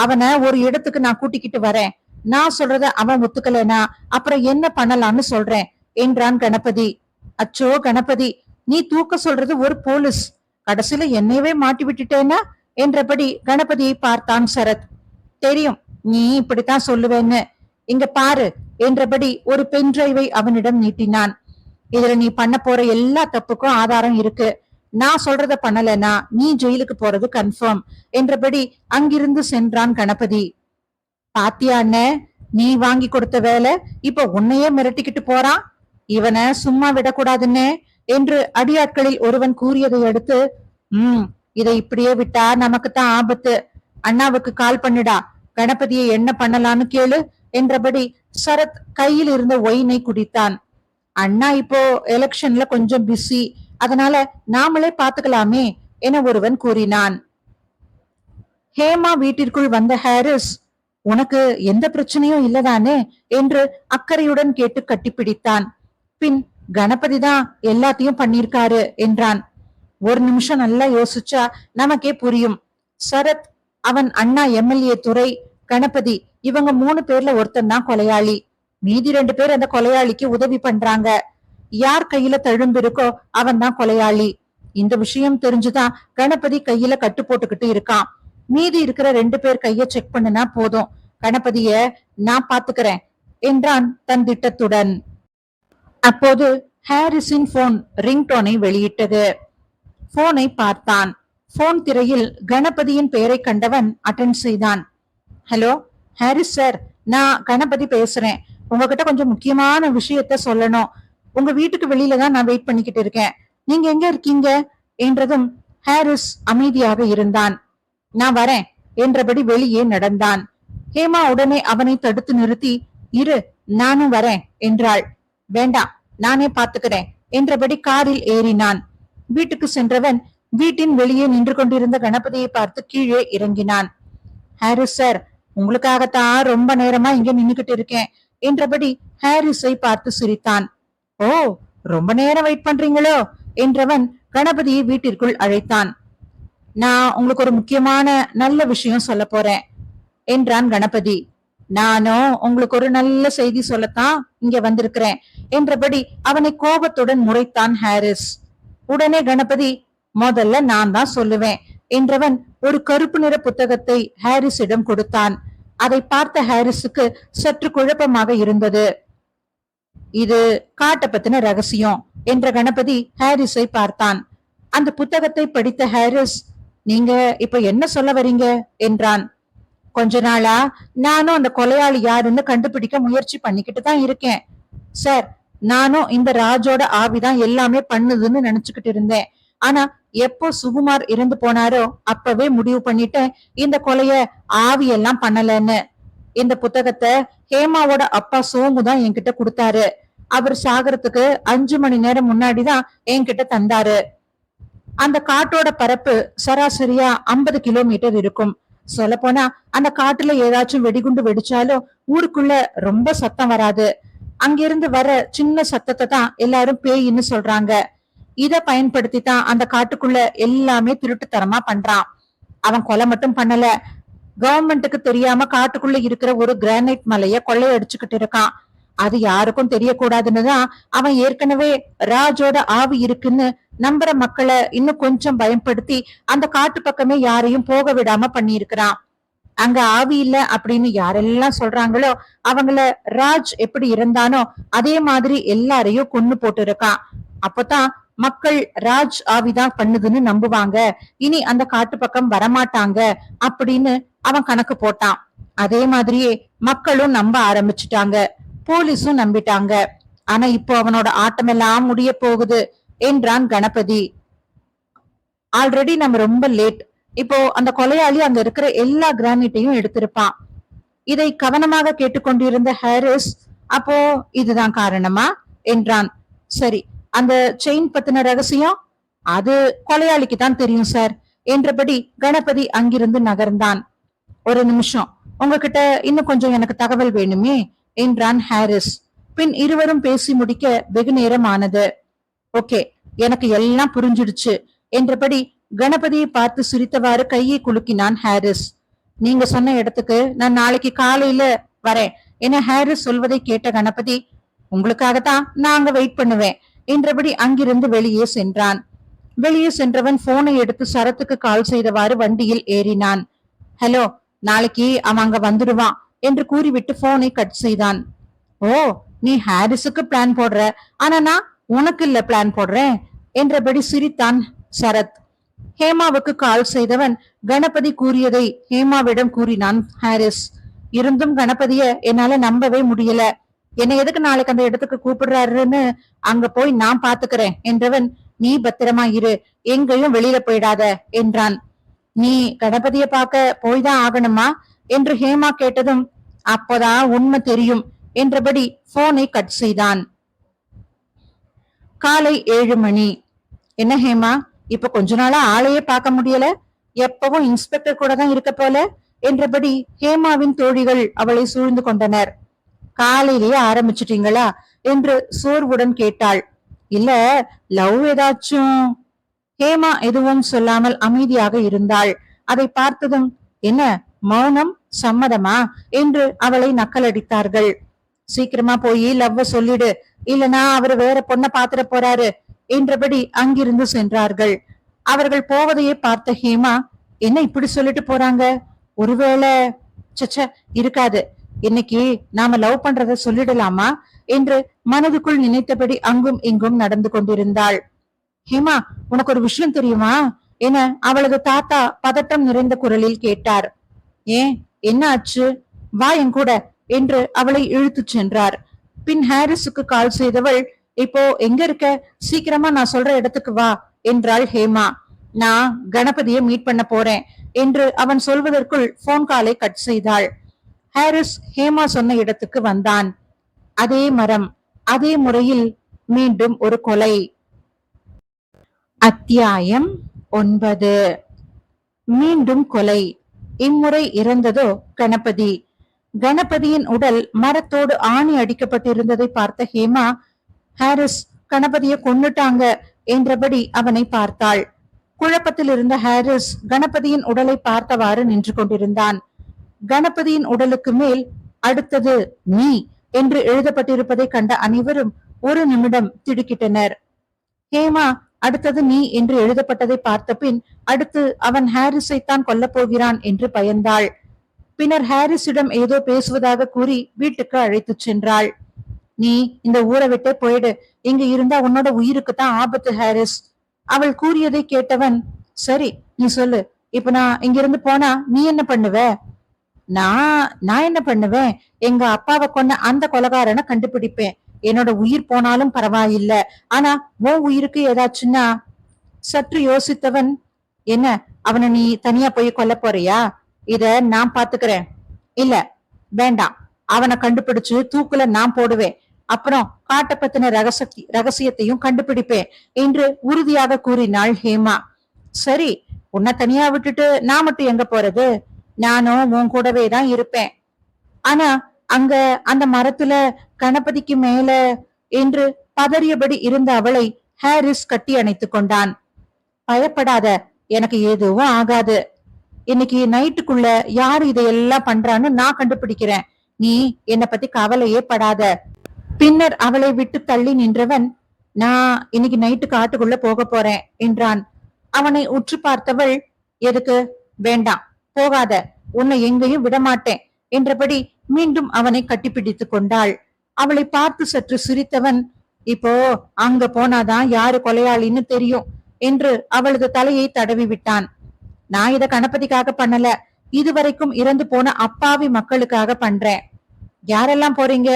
அவனை ஒரு இடத்துக்கு நான் கூட்டிக்கிட்டு வரேன். நான் சொல்றத அவன் ஒத்துக்கலனா அப்புறம் என்ன பண்ணலாம்னு சொல்றேன் என்றான் கணபதி. அச்சோ கணபதி, நீ தூக்க சொல்றது ஒரு போலீஸ், கடைசியில என்னையவே மாட்டி விட்டுட்டேனா என்றபடி கணபதியை பார்த்தான் சரத். தெரியும் நீ இப்படித்தான் சொல்லுவேன்னு, இங்க பாரு என்றபடி ஒரு பென் டிரைவை அவனிடம் நீட்டினான். இதுல நீ பண்ண போற எல்லா தப்புக்கும் ஆதாரம் இருக்கு, நான் சொல்றத பண்ணலனா நீ ஜெயிலுக்கு போறது கன்ஃபார்ம் என்றபடி அங்கிருந்து சென்றான் கணபதி. பாத்தியா அண்ணே, நீ வாங்கி கொடுத்த வேலை இப்ப உன்னையே மிரட்டிக்கிட்டு போறான், இவனை சும்மா விடக்கூடாதுன்னே என்று அடியாட்களில் ஒருவன் கூறியதை அடுத்து, இதை இப்படியே விட்டா நமக்கு தான் ஆபத்து, அண்ணாவுக்கு கால் பண்ணிடா, கணபதியை என்ன பண்ணலான்னு கேளு என்றபடி சரத் கையில் இருந்த ஒயினை குடித்தான். அண்ணா இப்போ எலெக்ஷன்ல கொஞ்சம் பிஸி, அதனால நாமளே பாத்துக்கலாமே என ஒருவன் கூறினான். ஹேமா வீட்டிற்குள் வந்த ஹாரிஸ், உனக்கு எந்த பிரச்சனையும் இல்லதானே என்று அக்கறையுடன் கேட்டு கட்டிப்பிடித்தான். பின் கணபதி தான் எல்லாத்தையும் பண்ணிருக்காரு என்றான். ஒரு நிமிஷம் நல்லா யோசிச்சா நமக்கே புரியும். சரத், அவன் அண்ணா எம்எல்ஏ துரை, கணபதி, இவங்க 3 பேர்ல ஒருத்தன் தான் கொலையாளி, மீதி 2 பேர் அந்த கொலையாளிக்கு உதவி பண்றாங்க. யார் கையில தழும்பு இருக்கோ அவன் தான் கொலையாளி. இந்த விஷயம் தெரிஞ்சுதான் கணபதி கையில கட்டு போட்டுக்கிட்டு இருக்கான். மீதி இருக்கிற 2 பேர் கைய செக் பண்ணுனா போதும், கணபதிய நான் பாத்துக்கிறேன் என்றான் தன் திட்டத்துடன். அப்போது ஹாரிஸின் போன் ரிங்டோனை வெளியிட்டது. போனை பார்த்தான். போன் திரையில் கணபதியின் பெயரை கண்டவன் அட்டென்ட் செய்தான். ஹலோ ஹாரிஸ் சார், நான் கணபதி பேசுறேன், உங்ககிட்ட கொஞ்சம் முக்கியமான விஷயத்த சொல்லணும். உங்க வீட்டுக்கு வெளியில தான் நான் வெயிட் பண்ணிக்கிட்டு இருக்கேன், நீங்க எங்க இருக்கீங்க என்றதும் ஹாரிஸ் அமைதியாக இருந்தான். நான் வரேன் என்றபடி வெளியே நடந்தான். ஹேமா உடனே அவனை தடுத்து நிறுத்தி, இரு நானும் வரேன் என்றாள். வேண்டாம், நானே பாத்துக்கிறேன் என்றபடி காரில் ஏறினான். வீட்டுக்கு சென்றவன் வீட்டின் வெளியே நின்று கொண்டிருந்த கணபதியை பார்த்து கீழே இறங்கினான். ஹாரிஸ் சார், உங்களுக்காகத்தான் ரொம்ப நேரமா இங்க நின்னுகிட்டு இருக்கேன் என்றபடி ஹாரிஸை பார்த்து சிரித்தான். ஓ, ரொம்ப நேரம் வெயிட் பண்றீங்களோ என்றவன் கணபதியை வீட்டிற்குள் அழைத்தான். நான் உங்களுக்கு ஒரு முக்கியமான நல்ல விஷயம் சொல்ல போறேன் என்றான் கணபதி. நானும் உங்களுக்கு ஒரு நல்ல செய்தி சொல்லத்தான் இங்க வந்திருக்கிறேன் என்றபடி அவனை கோபத்துடன் முறைத்தான் ஹாரிஸ். உடனே கணபதி, முதல்ல நான் தான் சொல்லுவேன் என்றவன் ஒரு கருப்பு நிற புத்தகத்தை ஹாரிஸிடம் கொடுத்தான். அதை பார்த்த ஹாரிஸுக்கு சற்று குழப்பமாக இருந்தது. இது காட்ட பத்தின ரகசியம் என்ற கணபதி ஹாரிஸை பார்த்தான். அந்த புத்தகத்தை படித்த ஹாரிஸ், நீங்க இப்ப என்ன சொல்ல வரீங்க என்றான். கொஞ்ச நாளா நானும் அந்த கொலையாளி யாருன்னு கண்டுபிடிக்க முயற்சி பண்ணிக்கிட்டு தான் இருக்கேன் சார். நானும் இந்த ராஜோட ஆவிதான் எல்லாமே பண்ணுதுன்னு நினைச்சுக்கிட்டு இருந்தேன். ஆனா எப்போ சுகுமார் இறந்து போனாரோ அப்பவே முடிவு பண்ணிட்டேன் இந்த கொலைய ஆவி எல்லாம் பண்ணலன்னு. இந்த புத்தகத்தை ஹேமாவோட அப்பா சோமு தான் என்கிட்ட கொடுத்தாரு. அவர் சாகரத்துக்கு 5 மணி நேரம் முன்னாடிதான் என்கிட்ட தந்தாரு. அந்த காட்டோட பரப்பு சராசரியா 50 கிலோமீட்டர் இருக்கும். சொல்ல போனா அந்த காட்டுல ஏதாச்சும் வெடிகுண்டு வெடிச்சாலும் ஊருக்குள்ள ரொம்ப சத்தம் வராது. அங்கிருந்து வர சின்ன சத்தத்தை தான் எல்லாரும் பேயின்னு சொல்றாங்க. இத பயன்படுத்தி தான் அந்த காட்டுக்குள்ள எல்லாமே திருட்டுத்தனமா பண்றான். அவன் கொலை மட்டும் பண்ணல, கவர்மெண்ட்டுக்கு தெரியாம காட்டுக்குள்ள இருக்கிற ஒரு கிரானைட் மலைய கொள்ளையடிச்சுக்கிட்டு இருக்கான். அது யாருக்கும் தெரியக்கூடாதுன்னுதான் அவன் ஏற்கனவே ராஜோட ஆவி இருக்குன்னு நம்புற மக்களை இன்னும் கொஞ்சம் பயன்படுத்தி அந்த காட்டு பக்கமே யாரையும் போக விடாம பண்ணியிருக்கிறான். அங்க ஆவி இல்ல அப்படின்னு யாரெல்லாம் சொல்றாங்களோ அவங்கள ராஜ் எப்படி இருந்தானோ அதே மாதிரி எல்லாரையும் கொன்னு போட்டு இருக்கான். அப்பதான் மக்கள் ராஜ் ஆவிதான் பண்ணுதுன்னு நம்புவாங்க, இனி அந்த காட்டு பக்கம் வரமாட்டாங்க அப்படின்னு அவன் கணக்கு போட்டான். அதே மாதிரியே மக்களும் நம்ப ஆரம்பிச்சுட்டாங்க, போலீஸும் நம்பிட்டாங்க. ஆனா இப்போ அவனோட ஆட்டமெல்லாம் முடிய போகுது என்றான் கணபதி. ஆல்ரெடி நம்ம ரொம்ப லேட். இப்போ அந்த கொலையாளி அங்க இருக்கிற எல்லா கிரானைட்டையும் எடுத்திருப்பான். இதை கவனமாக கேட்டுக்கொண்டிருந்த ஹாரிஸ், அப்போ இதுதான் காரணமா என்றான். சரி, அந்த செயின் பத்தின ரகசியம் அது கொலையாளிக்கு தான் தெரியும் சார் என்றபடி கணபதி அங்கிருந்து நகர்ந்தான். ஒரு நிமிஷம், உங்ககிட்ட இன்னும் கொஞ்சம் எனக்கு தகவல் வேணுமே என்றான் ஹாரிஸ். பின் இருவரும் பேசி முடிக்க வெகு நேரம் ஆனது. ஓகே, எனக்கு எல்லாம் புரிஞ்சிடுச்சு என்றபடி கணபதியை பார்த்து சிரித்தவாறு கையை குலுக்கினான் ஹாரிஸ். நீங்க சொன்ன இடத்துக்கு நான் நாளைக்கு காலையில வரேன் என ஹாரிஸ் சொல்வதை கேட்ட கணபதி, உங்களுக்காகத்தான் நான் அங்க வெயிட் பண்ணுவேன் என்றபடி அங்கிருந்து வெளியே சென்றான். வெளியே சென்றவன் போனை எடுத்து சரத்துக்கு கால் செய்தவாறு வண்டியில் ஏறினான். ஹலோ, நாளைக்கு அவன் அங்க வந்துடுவான் என்று கூறிவிட்டு போனை கட் செய்தான். ஓ, நீ ஹாரிஸுக்கு பிளான் போடுற, ஆனா நான் உனக்கு இல்ல பிளான் போடுறேன் என்றபடி சிரித்தான் சரத். ஹேமாவுக்கு கால் செய்தவன் கணபதி கூறியதை ஹேமாவிடம் கூறினான் ஹாரிஸ். இருந்தும் கணபதிய என்னால நம்பவே முடியல. என்னை எதுக்கு நாளைக்கு அந்த இடத்துக்கு கூப்பிடுறாருன்னு அங்க போய் நான் பாத்துக்கிறேன் என்றவன், நீ பத்திரமா இரு, எங்கேயும் வெளியில போயிடாத என்றான். நீ கணபதிய பார்க்க போய்தான் ஆகணுமா என்று ஹேமா கேட்டதும், அப்போதான் உண்மை தெரியும் என்றபடி போனை கட் செய்தான். காலை 7 மணி. என்ன ஹேமா, இப்ப கொஞ்ச நாளா ஆளையே பார்க்க முடியல, எப்பவும் இன்ஸ்பெக்டர் கூட தான் இருக்க போல என்றபடி ஹேமாவின் தோழிகள் அவளை சூழ்ந்து கொண்டனர். காலையிலேயே ஆரம்பிச்சிட்டீங்களா என்று சோர்வுடன் கேட்டாள். இல்ல, லவ் ஏதாச்சும்? ஹேமா எதுவும் சொல்லாமல் அமைதியாக இருந்தாள். அதை பார்த்ததும், என்ன மௌனம், சம்மதமா என்று அவளை நக்கலடித்தார்கள். சீக்கிரமா போய் லவ்வ சொல்லிடு, இல்லனா அவரு வேற பொண்ண பாத்துட போறாரு என்றபடி அங்கிருந்து சென்றார்கள். அவர்கள் போவதையே பார்த்த ஹேமா, என்ன இப்படி சொல்லிட்டு போறாங்க, ஒருவேளை சச்ச இருக்காது, இன்னைக்கு நாம லவ் பண்றத சொல்லிடலாமா என்று மனதுக்குள் நினைத்தபடி அங்கும் இங்கும் நடந்து கொண்டிருந்தாள். ஹேமா, உனக்கு ஒரு விஷயம் தெரியுமா என அவளது தாத்தா பதட்டம் நிறைந்த குரலில் கேட்டார். ஏன், என்ன ஆச்சு, வா என் கூட என்று அவளை இழுத்து சென்றார். பின் ஹாரிஸுக்கு கால் செய்தவள், இப்போ எங்க இருக்க, சீக்கிரமா நான் சொல்ற இடத்துக்கு வா என்றாள் ஹேமா. நான் கணபதியை மீட் பண்ண போறேன் என்று அவன் சொல்வதற்குள் போன் காலை கட் செய்தாள். ஹாரிஸ் ஹேமா சொன்ன இடத்துக்கு வந்தான். அதே மரம், அதே முறையில் மீண்டும் ஒரு கொலை. அத்தியாயம் 9. மீண்டும் கொலை. இம்முறை இறந்ததோ கணபதி. கணபதியின் உடல் மரத்தோடு ஆணி அடிக்கப்பட்டிருந்ததை பார்த்த ஹேமா, ஹாரிஸ் கணபதியை கொன்னுட்டாங்க என்றபடி அவனை பார்த்தாள். குழப்பத்தில் இருந்த ஹாரிஸ் கணபதியின் உடலை பார்த்தவாறு நின்று கொண்டிருந்தான். கணபதியின் உடலுக்கு மேல் அடுத்தது நீ என்று எழுதப்பட்டிருப்பதை கண்ட அனைவரும் ஒரு நிமிடம் திடுக்கிட்டனர். ஹேமா அடுத்தது நீ என்று எழுதப்பட்டதை பார்த்த பின் அடுத்து அவன் ஹாரிஸை தான் கொல்லப் போகிறான் என்று பயந்தாள். பின்னர் ஹாரிஸிடம் ஏதோ பேசுவதாக கூறி வீட்டுக்கு அழைத்து சென்றாள். நீ இந்த ஊரை விட்டே போயிடு, இங்க இருந்தா உன்னோட உயிருக்கு தான் ஆபத்து ஹாரிஸ். அவள் கூறியதை கேட்டவன், சரி நீ சொல்லு, இப்ப நான் இங்கிருந்து போனா நீ என்ன பண்ணுவ? நான் என்ன பண்ணுவேன், எங்க அப்பாவை கொன்ன அந்த கொலைகாரனை கண்டுபிடிப்பேன், என்னோட உயிர் போனாலும் பரவாயில்ல, ஆனா உன் உயிருக்கு ஏதாச்சுன்னா? சற்று யோசித்தவன், என்ன அவனை நீ தனியா போய் கொல்ல போறியா? இத நான் பாத்துக்கிறேன். இல்ல வேண்டாம், அவனை கண்டுபிடிச்சு தூக்குல நான் போடுவேன், அப்புறம் காட்ட பத்தின ரகசியத்தையும் கண்டுபிடிப்பேன் என்று உறுதியாக கூறினாள் ஹேமா. சரி, உன்னை தனியா விட்டுட்டு நான் மட்டும் எங்க போறது, நானும் உன் கூடவே தான் இருப்பேன். ஆனா அங்க அந்த மரத்துல கணபதிக்கு மேல என்று பதறியபடி இருந்த அவளை ஹாரிஸ் கட்டி அணைத்துக் கொண்டான். பயப்படாத, எனக்கு எதுவும் ஆகாது, இன்னைக்கு நைட்டுக்குள்ள யாரு இதையெல்லாம் பண்றான்னு நான் கண்டுபிடிக்கிறேன், நீ என்னை பத்தி கவலையே படாத. பின்னர் அவளை விட்டு தள்ளி நின்றவன், நான் இன்னைக்கு நைட்டு காட்டுக்குள்ள போக போறேன் என்றான். அவனை உற்று பார்த்தவள், எதுக்கு, வேண்டாம் போகாத, உன்னை எங்கேயும் விடமாட்டேன் என்றபடி மீண்டும் அவனை கட்டிப்பிடித்து கொண்டாள். அவளை பார்த்து சற்று சிரித்தவன், இப்போ அங்க போனாதான் யாரு கொலையாளின்னு தெரியும் என்று அவளது தலையை தடவி விட்டான். நான் இத கணபதிக்காக பண்ணல, இதுவரைக்கும் இறந்து போன அப்பாவி மக்களுக்காக பண்றேன். யாரெல்லாம் போறீங்க?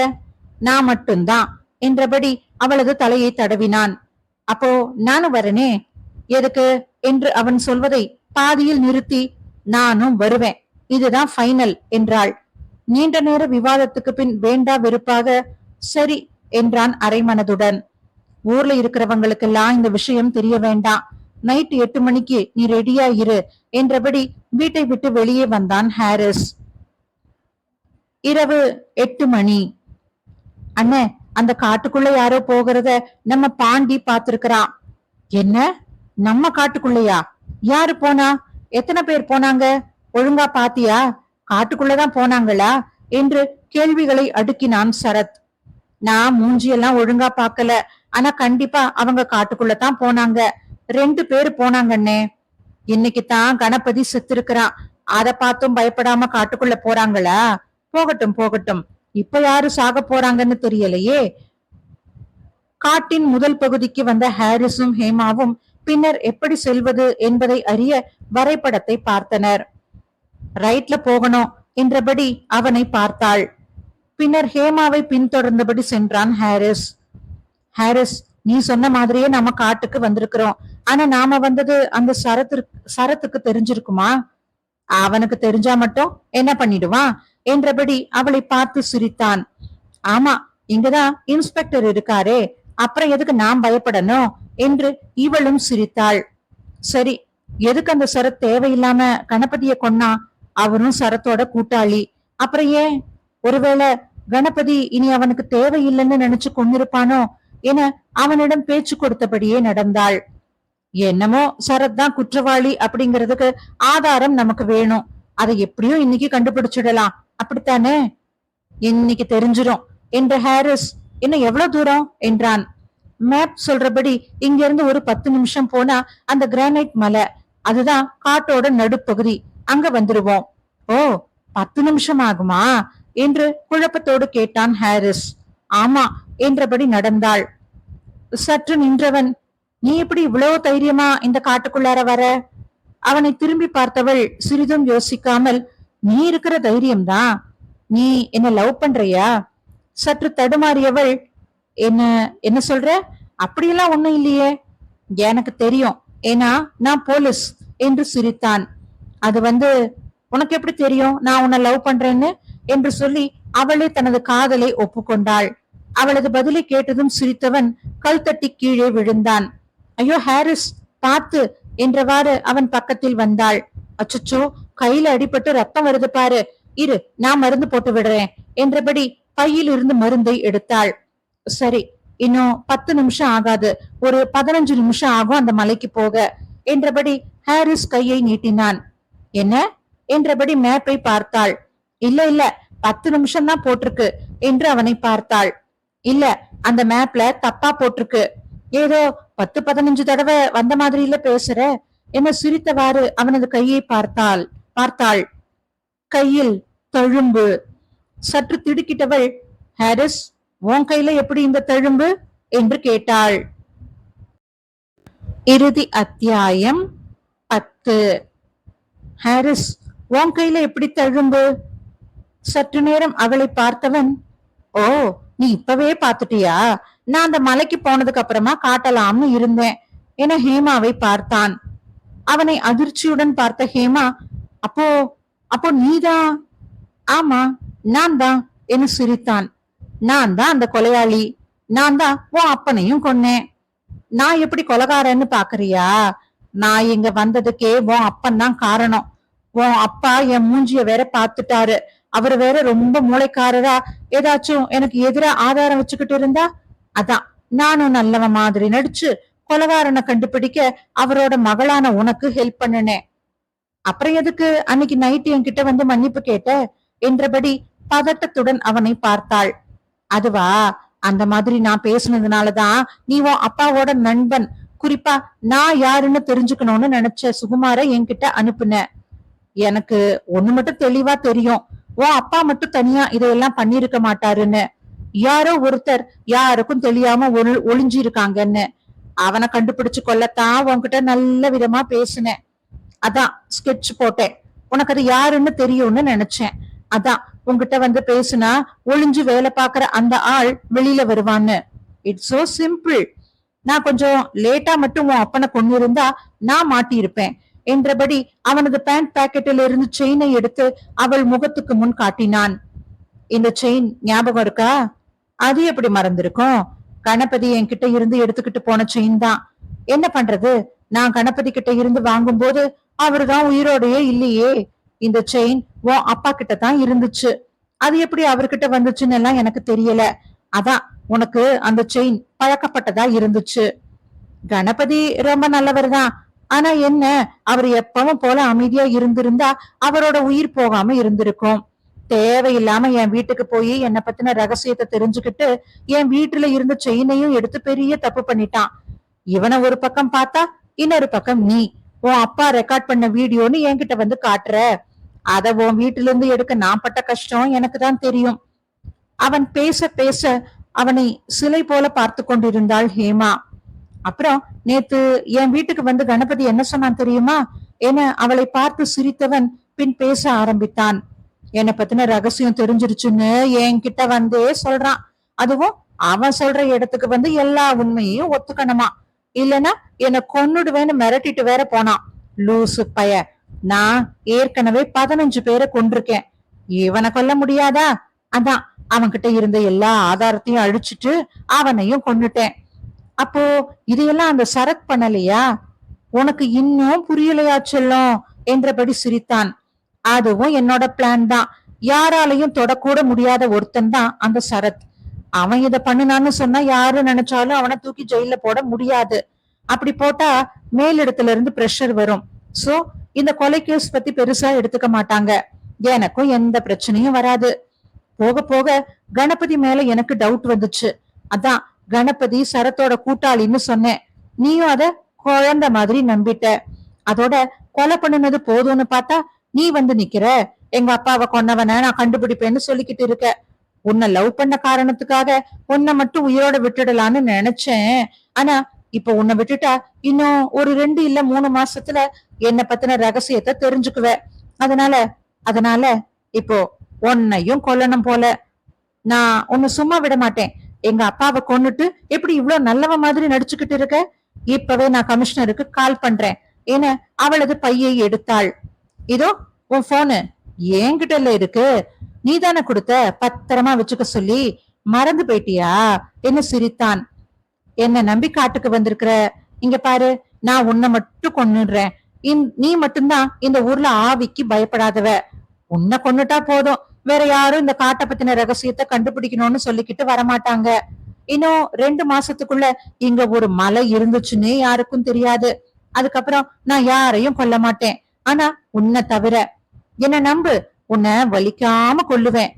நான் மட்டும்தான் என்றபடி அவளது தலையை தடவினான். அப்போ நானும் வரனே? எதுக்கு என்று அவன் சொல்வதை பாதியில் நிறுத்தி, நானும் வருவேன், இதுதான் ஃபைனல் என்றாள். நீண்ட நேர விவாதத்துக்கு பின் வேண்டா வெறுப்பாக சரி என்றான் அரைமனதுடன். ஊர்ல இருக்கிறவங்களுக்கெல்லாம் இந்த விஷயம் தெரிய வேண்டாம். நைட் 8 மணிக்கு நீ ரெடியா இரு என்றபடி வீட்டை விட்டு வெளியே வந்தான் ஹாரிஸ். இரவு 8 மணி. அண்ணே, அந்த காட்டுக்குள்ள யாரோ போகிறத நம்ம பாண்டி பாத்துருக்கிறான். என்ன, நம்ம காட்டுக்குள்ளயா? யாரு போனா? எத்தனை பேர் போனாங்க? ஒழுங்கா பாத்தியா? காட்டுக்குள்ளதான் போனாங்களா என்று கேள்விகளை அடுக்கினான் சரத். நான் மூஞ்சியெல்லாம் ஒழுங்கா பாக்கல, ஆனா கண்டிப்பா அவங்க காட்டுக்குள்ளதான் போனாங்க. 2 பேரு போனாங்கண்ணே. இன்னைக்குதான் கணபதி செத்துருக்கிறான், அத பார்த்தும் பயப்படாம காட்டுக்குள்ள போறாங்களா? போகட்டும் போகட்டும், இப்ப யாரு சாக போறாங்கன்னு தெரியலையே. காட்டின் முதல் பகுதிக்கு வந்த ஹாரிஸும் ஹேமாவும் பின்னர் எப்படி செல்வது என்பதை அறிய வரைபடத்தை பார்த்தனர். ரைட்ல போகணும் என்றபடி அவனை பார்த்தாள். பின்னர் ஹேமாவை பின்தொடர்ந்தபடி சென்றான் ஹாரிஸ். ஹாரிஸ், நீ சொன்ன மாதிரியே நம்ம காட்டுக்கு வந்திருக்கிறோம். ஆனா நாம வந்தது அந்த சரத்துக்கு தெரிஞ்சிருக்குமா? அவனுக்கு தெரிஞ்சா மட்டும் என்ன பண்ணிடுவான் என்றபடி அவளை பார்த்து சிரித்தான். ஆமா, இங்கதான் இன்ஸ்பெக்டர் இருக்காரே, அப்புறம் எதுக்கு நாம் பயப்படணும் என்று இவளும் சிரித்தாள். சரி, எதுக்கு அந்த சரத் தேவையில்லாம கணபதிய கொன்னா? அவனும் சரத்தோட கூட்டாளி. அப்புறம் ஏன்? ஒருவேளை கணபதி இனி அவனுக்கு தேவையில்லைன்னு நினைச்சு கொண்டிருப்பானோ என அவனிடம் பேச்சு கொடுத்தபடியே நடந்தாள். என்னமோ சரத் தான் குற்றவாளி அப்படிங்கறதுக்கு ஆதாரம் நமக்கு வேணும். அதை எப்படியும் இன்னைக்கு கண்டுபிடிச்சிடலாம், அப்படித்தானே? இன்னைக்கு தெரிஞ்சிடும் என்ற ஹாரிஸ், இன்னும் எவ்வளவு தூரம் என்றான். மேப் சொல்றபடி இங்க இருந்து ஒரு 10 நிமிஷம் போனா அந்த கிரானைட் மலை, அதுதான் காட்டோட நடுப்பகுதி, அங்க வந்துருவோம். ஓ, 10 நிமிஷம் ஆகுமா என்று குழப்பத்தோடு கேட்டான் ஹாரிஸ். ஆமா என்றபடி நடந்தாள். சற்று நின்றவன், நீ எப்படி இவ்வளவு தைரியமா இந்த காட்டுக்குள்ளார வர? அவனை திரும்பி பார்த்தவள் சிறிதும் யோசிக்காமல், நீ இருக்கிற தைரியம்தான். நீ என்ன லவ் பண்றியா? சற்று தடுமாறியவள், என்ன என்ன சொல்ற? அப்படியெல்லாம் ஒண்ணும் இல்லையே. எனக்கு தெரியும், ஏன்னா நான் போலீஸ் என்று சிரித்தான். அது உனக்கு எப்படி தெரியும் நான் உன்னை லவ் பண்றேன்னு என்று சொல்லி அவளே தனது காதலை ஒப்புக்கொண்டாள். அவளது பதிலை கேட்டதும் சிரித்தவன் கல் தட்டி கீழே விழுந்தான். ஐயோ ஹாரிஸ், பார்த்து என்றவாறு அவன் பக்கத்தில் வந்தாள். அச்சச்சோ, கையில அடிபட்டு ரத்தம் வருது பாரு, இரு நான் மருந்து போட்டு விடுறேன் என்றபடி பையில் இருந்து மருந்தை எடுத்தாள். சரி, இன்னும் 10 நிமிஷம் ஆகாது, ஒரு 15 நிமிஷம் ஆகும் அந்த மலைக்கு போக என்றபடி ஹாரிஸ் கையை நீட்டினான். என்ன என்றபடி மேப்பை பார்த்தாள். இல்ல இல்ல, 10 நிமிஷம் தான் போட்டிருக்கு என்று அவனை பார்த்தாள். இல்ல, அந்த மேப்ல தப்பா போட்டிருக்கு, ஏதோ 10-15 தடவை வந்த மாதிரி இல்ல பேசுற என சிரித்தவாறு அவனது கையை பார்த்தாள். கையில் தழும்பு. சற்று திடுக்கிட்டவள், ஹாரிஸ், உன் கையில எப்படி இந்த தழும்பு என்று கேட்டாள். இறுதி அத்தியாயம் 10. ஹாரிஸ், உன் கையில எப்படி தழும்பு? சற்று நேரம் அவளை பார்த்தவன், ஓ, நீ இப்பவே பாத்துட்டியா? நான் அந்த மலைக்கு போனதுக்கு அப்புறமா காட்டலாம்னு இருந்தேன் என ஹேமாவை பார்த்தான். அவனை அதிர்ச்சியுடன் பார்த்த ஹேமா, அப்போ அப்போ நீதான்? ஆமா, நான் தான் என சிரித்தான். நான் தான் அந்த கொலையாளி, நான் தான் உன் அப்பனையும் கொன்னேன். நான் எப்படி கொலைகாரன்னு பாக்குறியா? நான் இங்க வந்ததுக்கே உன் அப்பன் தான் காரணம். உன் அப்பா என் மூஞ்சிய வேற பாத்துட்டாரு. அவரு வேற ரொம்ப மூளைக்காரரா ஏதாச்சும் எனக்கு எதிரா ஆதாரம் வச்சுக்கிட்டு இருந்தா, அதான் நானும் நல்லவ மாதிரி நடிச்சு கொலகாரனை கண்டுபிடிக்க அவரோட மகளான உனக்கு ஹெல்ப் பண்ணினேன். அப்புறம் எதுக்கு அன்னைக்கு நைட் என்கிட்ட மன்னிப்பு கேட்ட என்றபடி பதட்டத்துடன் அவனை பார்த்தாள். அதுவா, அந்த மாதிரி நான் பேசுனதுனாலதான் நீ உன் அப்பாவோட நண்பன், குறிப்பா நான் யாருன்னு தெரிஞ்சுக்கணும்னு நினைச்ச சுகுமார என்கிட்ட அனுப்புன. எனக்கு ஒண்ணு மட்டும் தெளிவா தெரியும், உன் அப்பா மட்டும் தனியா இதையெல்லாம் பண்ணிருக்க மாட்டாருன்னு. யாரோ ஒருத்தர் யாருக்கும் தெரியாம ஒளிஞ்சிருக்காங்கன்னு. அவனை கண்டுபிடிச்சு கொல்லத்தான் உன்கிட்ட நல்ல விதமா பேசினேன். அதான் ஸ்கெட்ச் போட்டேன், உனக்கு அது யாருன்னு தெரியும்னு நினைச்சேன். அதான் உன்கிட்ட பேசுனா ஒளிஞ்சு வேலை பாக்குற அந்த ஆள் வெளியில வருவான்னு. It's so simple. நான் கொஞ்சம் லேட்டா மட்டும் உன் அப்பனை கொண்டிருந்தா நான் மாட்டியிருப்பேன் என்றபடி அவனது பேண்ட் பாக்கெட்டில் இருந்து செயினை எடுத்து அவள் முகத்துக்கு முன் காட்டினான். இந்த செயின் ஞாபகம் இருக்கா? அது எப்படி மறந்திருக்கும்? கணபதி என்கிட்ட இருந்து எடுத்துக்கிட்டு போன செயின் தான். என்ன பண்றது, நான் கணபதி கிட்ட இருந்து வாங்கும் போது அவருதான் உயிரோடையே இல்லையே. இந்த செயின் உன் அப்பா கிட்ட தான் இருந்துச்சு. அது எப்படி அவர்கிட்ட வந்துச்சுன்னு எல்லாம் எனக்கு தெரியல. அதான் உனக்கு அந்த செயின் பழக்கப்பட்டதா இருந்துச்சு. கணபதி ரொம்ப நல்லவர் தான். ஆனா என்ன, அவர் எப்பவும் போல அமைதியா இருந்திருந்தா அவரோட உயிர் போகாம இருந்திருக்கும். தேவையில்லாம என் வீட்டுக்கு போய் என்னை பத்தின ரகசியத்தை தெரிஞ்சுக்கிட்டு என் வீட்டுல இருந்த செயினையும் எடுத்து பெரிய தப்பு பண்ணிட்டான். இவனை ஒரு பக்கம் பார்த்தா இன்னொரு பக்கம் நீ உன் அப்பா ரெக்கார்ட் பண்ண வீடியோன்னு என்கிட்ட வந்து காட்டுற. அத உன் வீட்டுல இருந்து எடுக்க நான் பட்ட கஷ்டம் எனக்கு தான் தெரியும். அவன் பேச பேச அவனை சிலை போல பார்த்து கொண்டிருந்தாள் ஹேமா. அப்புறம் நேத்து என் வீட்டுக்கு வந்து கணபதி என்ன சொன்னான் தெரியுமா என அவளை பார்த்து சிரித்தவன் பின் பேச ஆரம்பித்தான். என்னை பத்தின ரகசியம் தெரிஞ்சிருச்சுன்னு என்கிட்ட வந்தே சொல்றான். அதுவும் அவன் சொல்ற இடத்துக்கு வந்து எல்லா உண்மையையும் ஒத்துக்கணுமா, இல்லனா என்னை கொன்னுடுவேன்னு மிரட்டிட்டு வேற போனான். லூசு பய, நான் ஏற்கனவே 15 பேரை கொண்டிருக்கேன். இவனை கொல்ல முடியாதா? அதான் அவன்கிட்ட இருந்த எல்லா ஆதாரத்தையும் அழிச்சிட்டு அவனையும் கொன்னுட்டேன். அப்போ இதையெல்லாம் அந்த சரத் பண்ணலையா? உனக்கு இன்னும் புரியலையா செல்லம் என்றபடி சிரித்தான். அதுவும் என்னோட பிளான் தான். யாராலையும் தொடக்கூட முடியாத ஒருத்தன் தான் அந்த சரத். அவன் இத பண்ணுனான்னு சொன்னா யாரு நினைச்சாலும் அவனை தூக்கி ஜெயில போட முடியாது. அப்படி போட்டா மேலிடத்துல இருந்து பிரஷர் வரும். சோ இந்த கொலை கேஸ் பத்தி பெருசா எடுத்துக்க மாட்டாங்க. எனக்கும் எந்த பிரச்சனையும் வராது. போக போக கணபதி மேல எனக்கு டவுட் வந்துச்சு. அதான் கணபதி சரத்தோட கூட்டாளின்னு சொன்னேன். நீயும் அத குழந்தை மாதிரி நம்பிட்ட. அதோட கொலை பண்ணுனது போதும்னு பார்த்தா நீ வந்து நிக்கிற. எங்க அப்பாவை கொன்னவன நான் கண்டுபிடிப்பேன்னு சொல்லிக்கிட்டு இருக்க. உன்னை லவ் பண்ண காரணத்துக்காக உன்னை மட்டும் உயிரோட விட்டுடலான்னு நினைச்சேன். ஆனா இப்ப உன்னை விட்டுட்டா இன்னும் ஒரு 2 இல்ல 3 மாசத்துல என்னை பத்தின ரகசியத்தை தெரிஞ்சுக்குவ. அதனால அதனால இப்போ உன்னையும் கொல்லணும் போல. நான் உன்னை சும்மா விட மாட்டேன். எங்க அப்பாவை கொன்னுட்டு எப்படி இவ்வளவு நல்லவ மாதிரி நடிச்சுக்கிட்டு இருக்க? இப்பவே நான் கமிஷனருக்கு கால் பண்றேன் என அவளது பையை எடுத்தாள். இதோ உன் போனு என்கிட்ட இருக்கு, நீதானே கொடுத்த, பத்திரமா வச்சுக்க சொல்லி. மறந்து போயிட்டியா என்ன சிரித்தான். என்ன நம்பி காட்டுக்கு வந்திருக்கிற. இங்க பாரு, நான் உன்னை மட்டும் கொன்னுடுறேன். நீ மட்டும்தான் இந்த ஊர்ல ஆவிக்கு பயப்படாதவ. உன்னை கொன்னுட்டா போதும், வேற யாரும் இந்த காட்டை பத்தின ரகசியத்தை கண்டுபிடிக்கணும்னு சொல்லிக்கிட்டு வரமாட்டாங்க. இன்னும் 2 மாசத்துக்குள்ள இங்க ஒரு மலை இருந்துச்சுன்னு யாருக்கும் தெரியாது. அதுக்கப்புறம் நான் யாரையும் கொல்ல மாட்டேன். ஆனா உன்னை தவிர. என்ன நம்பு, உன்னை வலிக்காம கொல்லுவேன்.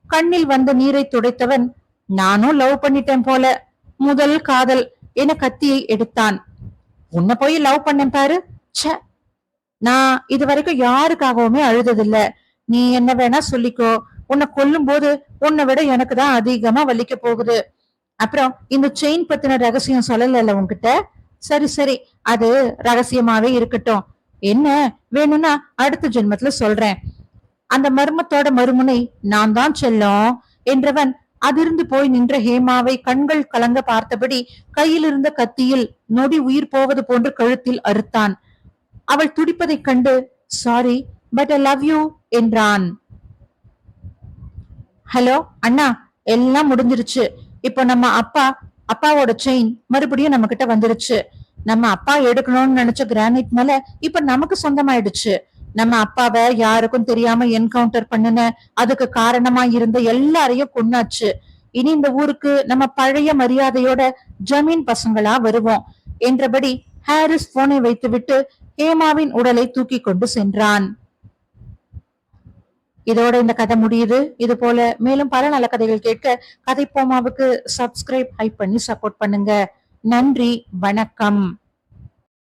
கண்ணில் வந்த நீரை துடைத்தவன், நானும் லவ் பண்ணிட்டேன் போல, முதல் காதல் என கத்தியை எடுத்தான். உன்னை போய் லவ் பண்ணேன் பாரு. ச்ச, நான் இது வரைக்கும் யாருக்காகவுமே அழுததில்ல. நீ என்ன வேணா சொல்லிக்கோ, உன்னை கொல்லும் போது உன்னை விட எனக்கு தான் அதிகமா வலிக்க போகுது. அப்புறம் இந்த செயின் பத்தின ரகசியம் சொல்லல உன்கிட்ட. சரி சரி, அது ரகசியமாவே இருக்கட்டும். என்ன வேணும்னா அடுத்த ஜென்மத்துல சொல்றேன். அந்த மர்மத்தோட மறுமுனை நான் தான் செல்லும் என்றவன் அதிர்ந்து போய் நின்ற ஹேமாவை கண்கள் கலங்க பார்த்தபடி கையில் இருந்த கத்தியில் நொடி உயிர் போவது போன்று கழுத்தில் அறுத்தான். அவள் துடிப்பதைக் கண்டு sorry but I love you என்றான். ஹலோ அண்ணா, எல்லாம் முடிஞ்சிருச்சு. இப்போ நம்ம அப்பாவோட செயின் மறுபடியும் நம்ம கிட்ட வந்துருச்சு. நம்ம அப்பா எடுக்கணும்னு நினைச்ச கிரானைட் மேல இப்ப நமக்கு சொந்தமாயிடுச்சு. நம்ம அப்பாவை யாருக்கும் தெரியாம என்கவுண்டர் பண்ணுன, அதுக்கு காரணமா இருந்த எல்லாரையும் கொன்னாச்சு. இனி இந்த ஊருக்கு நம்ம பழைய மரியாதையோட ஜமீன் பசங்களா வருவோம் என்றபடி ஹாரிஸ் போனை வைத்துவிட்டு ஹேமாவின் உடலை தூக்கி கொண்டு சென்றான். இதோட இந்த கதை முடியுது. இது போல மேலும் பல நல்ல கதைகள் கேட்க கதை போமாவுக்கு சப்ஸ்கிரைப் ஹைப் பண்ணி சப்போர்ட் பண்ணுங்க. நன்றி, வணக்கம்.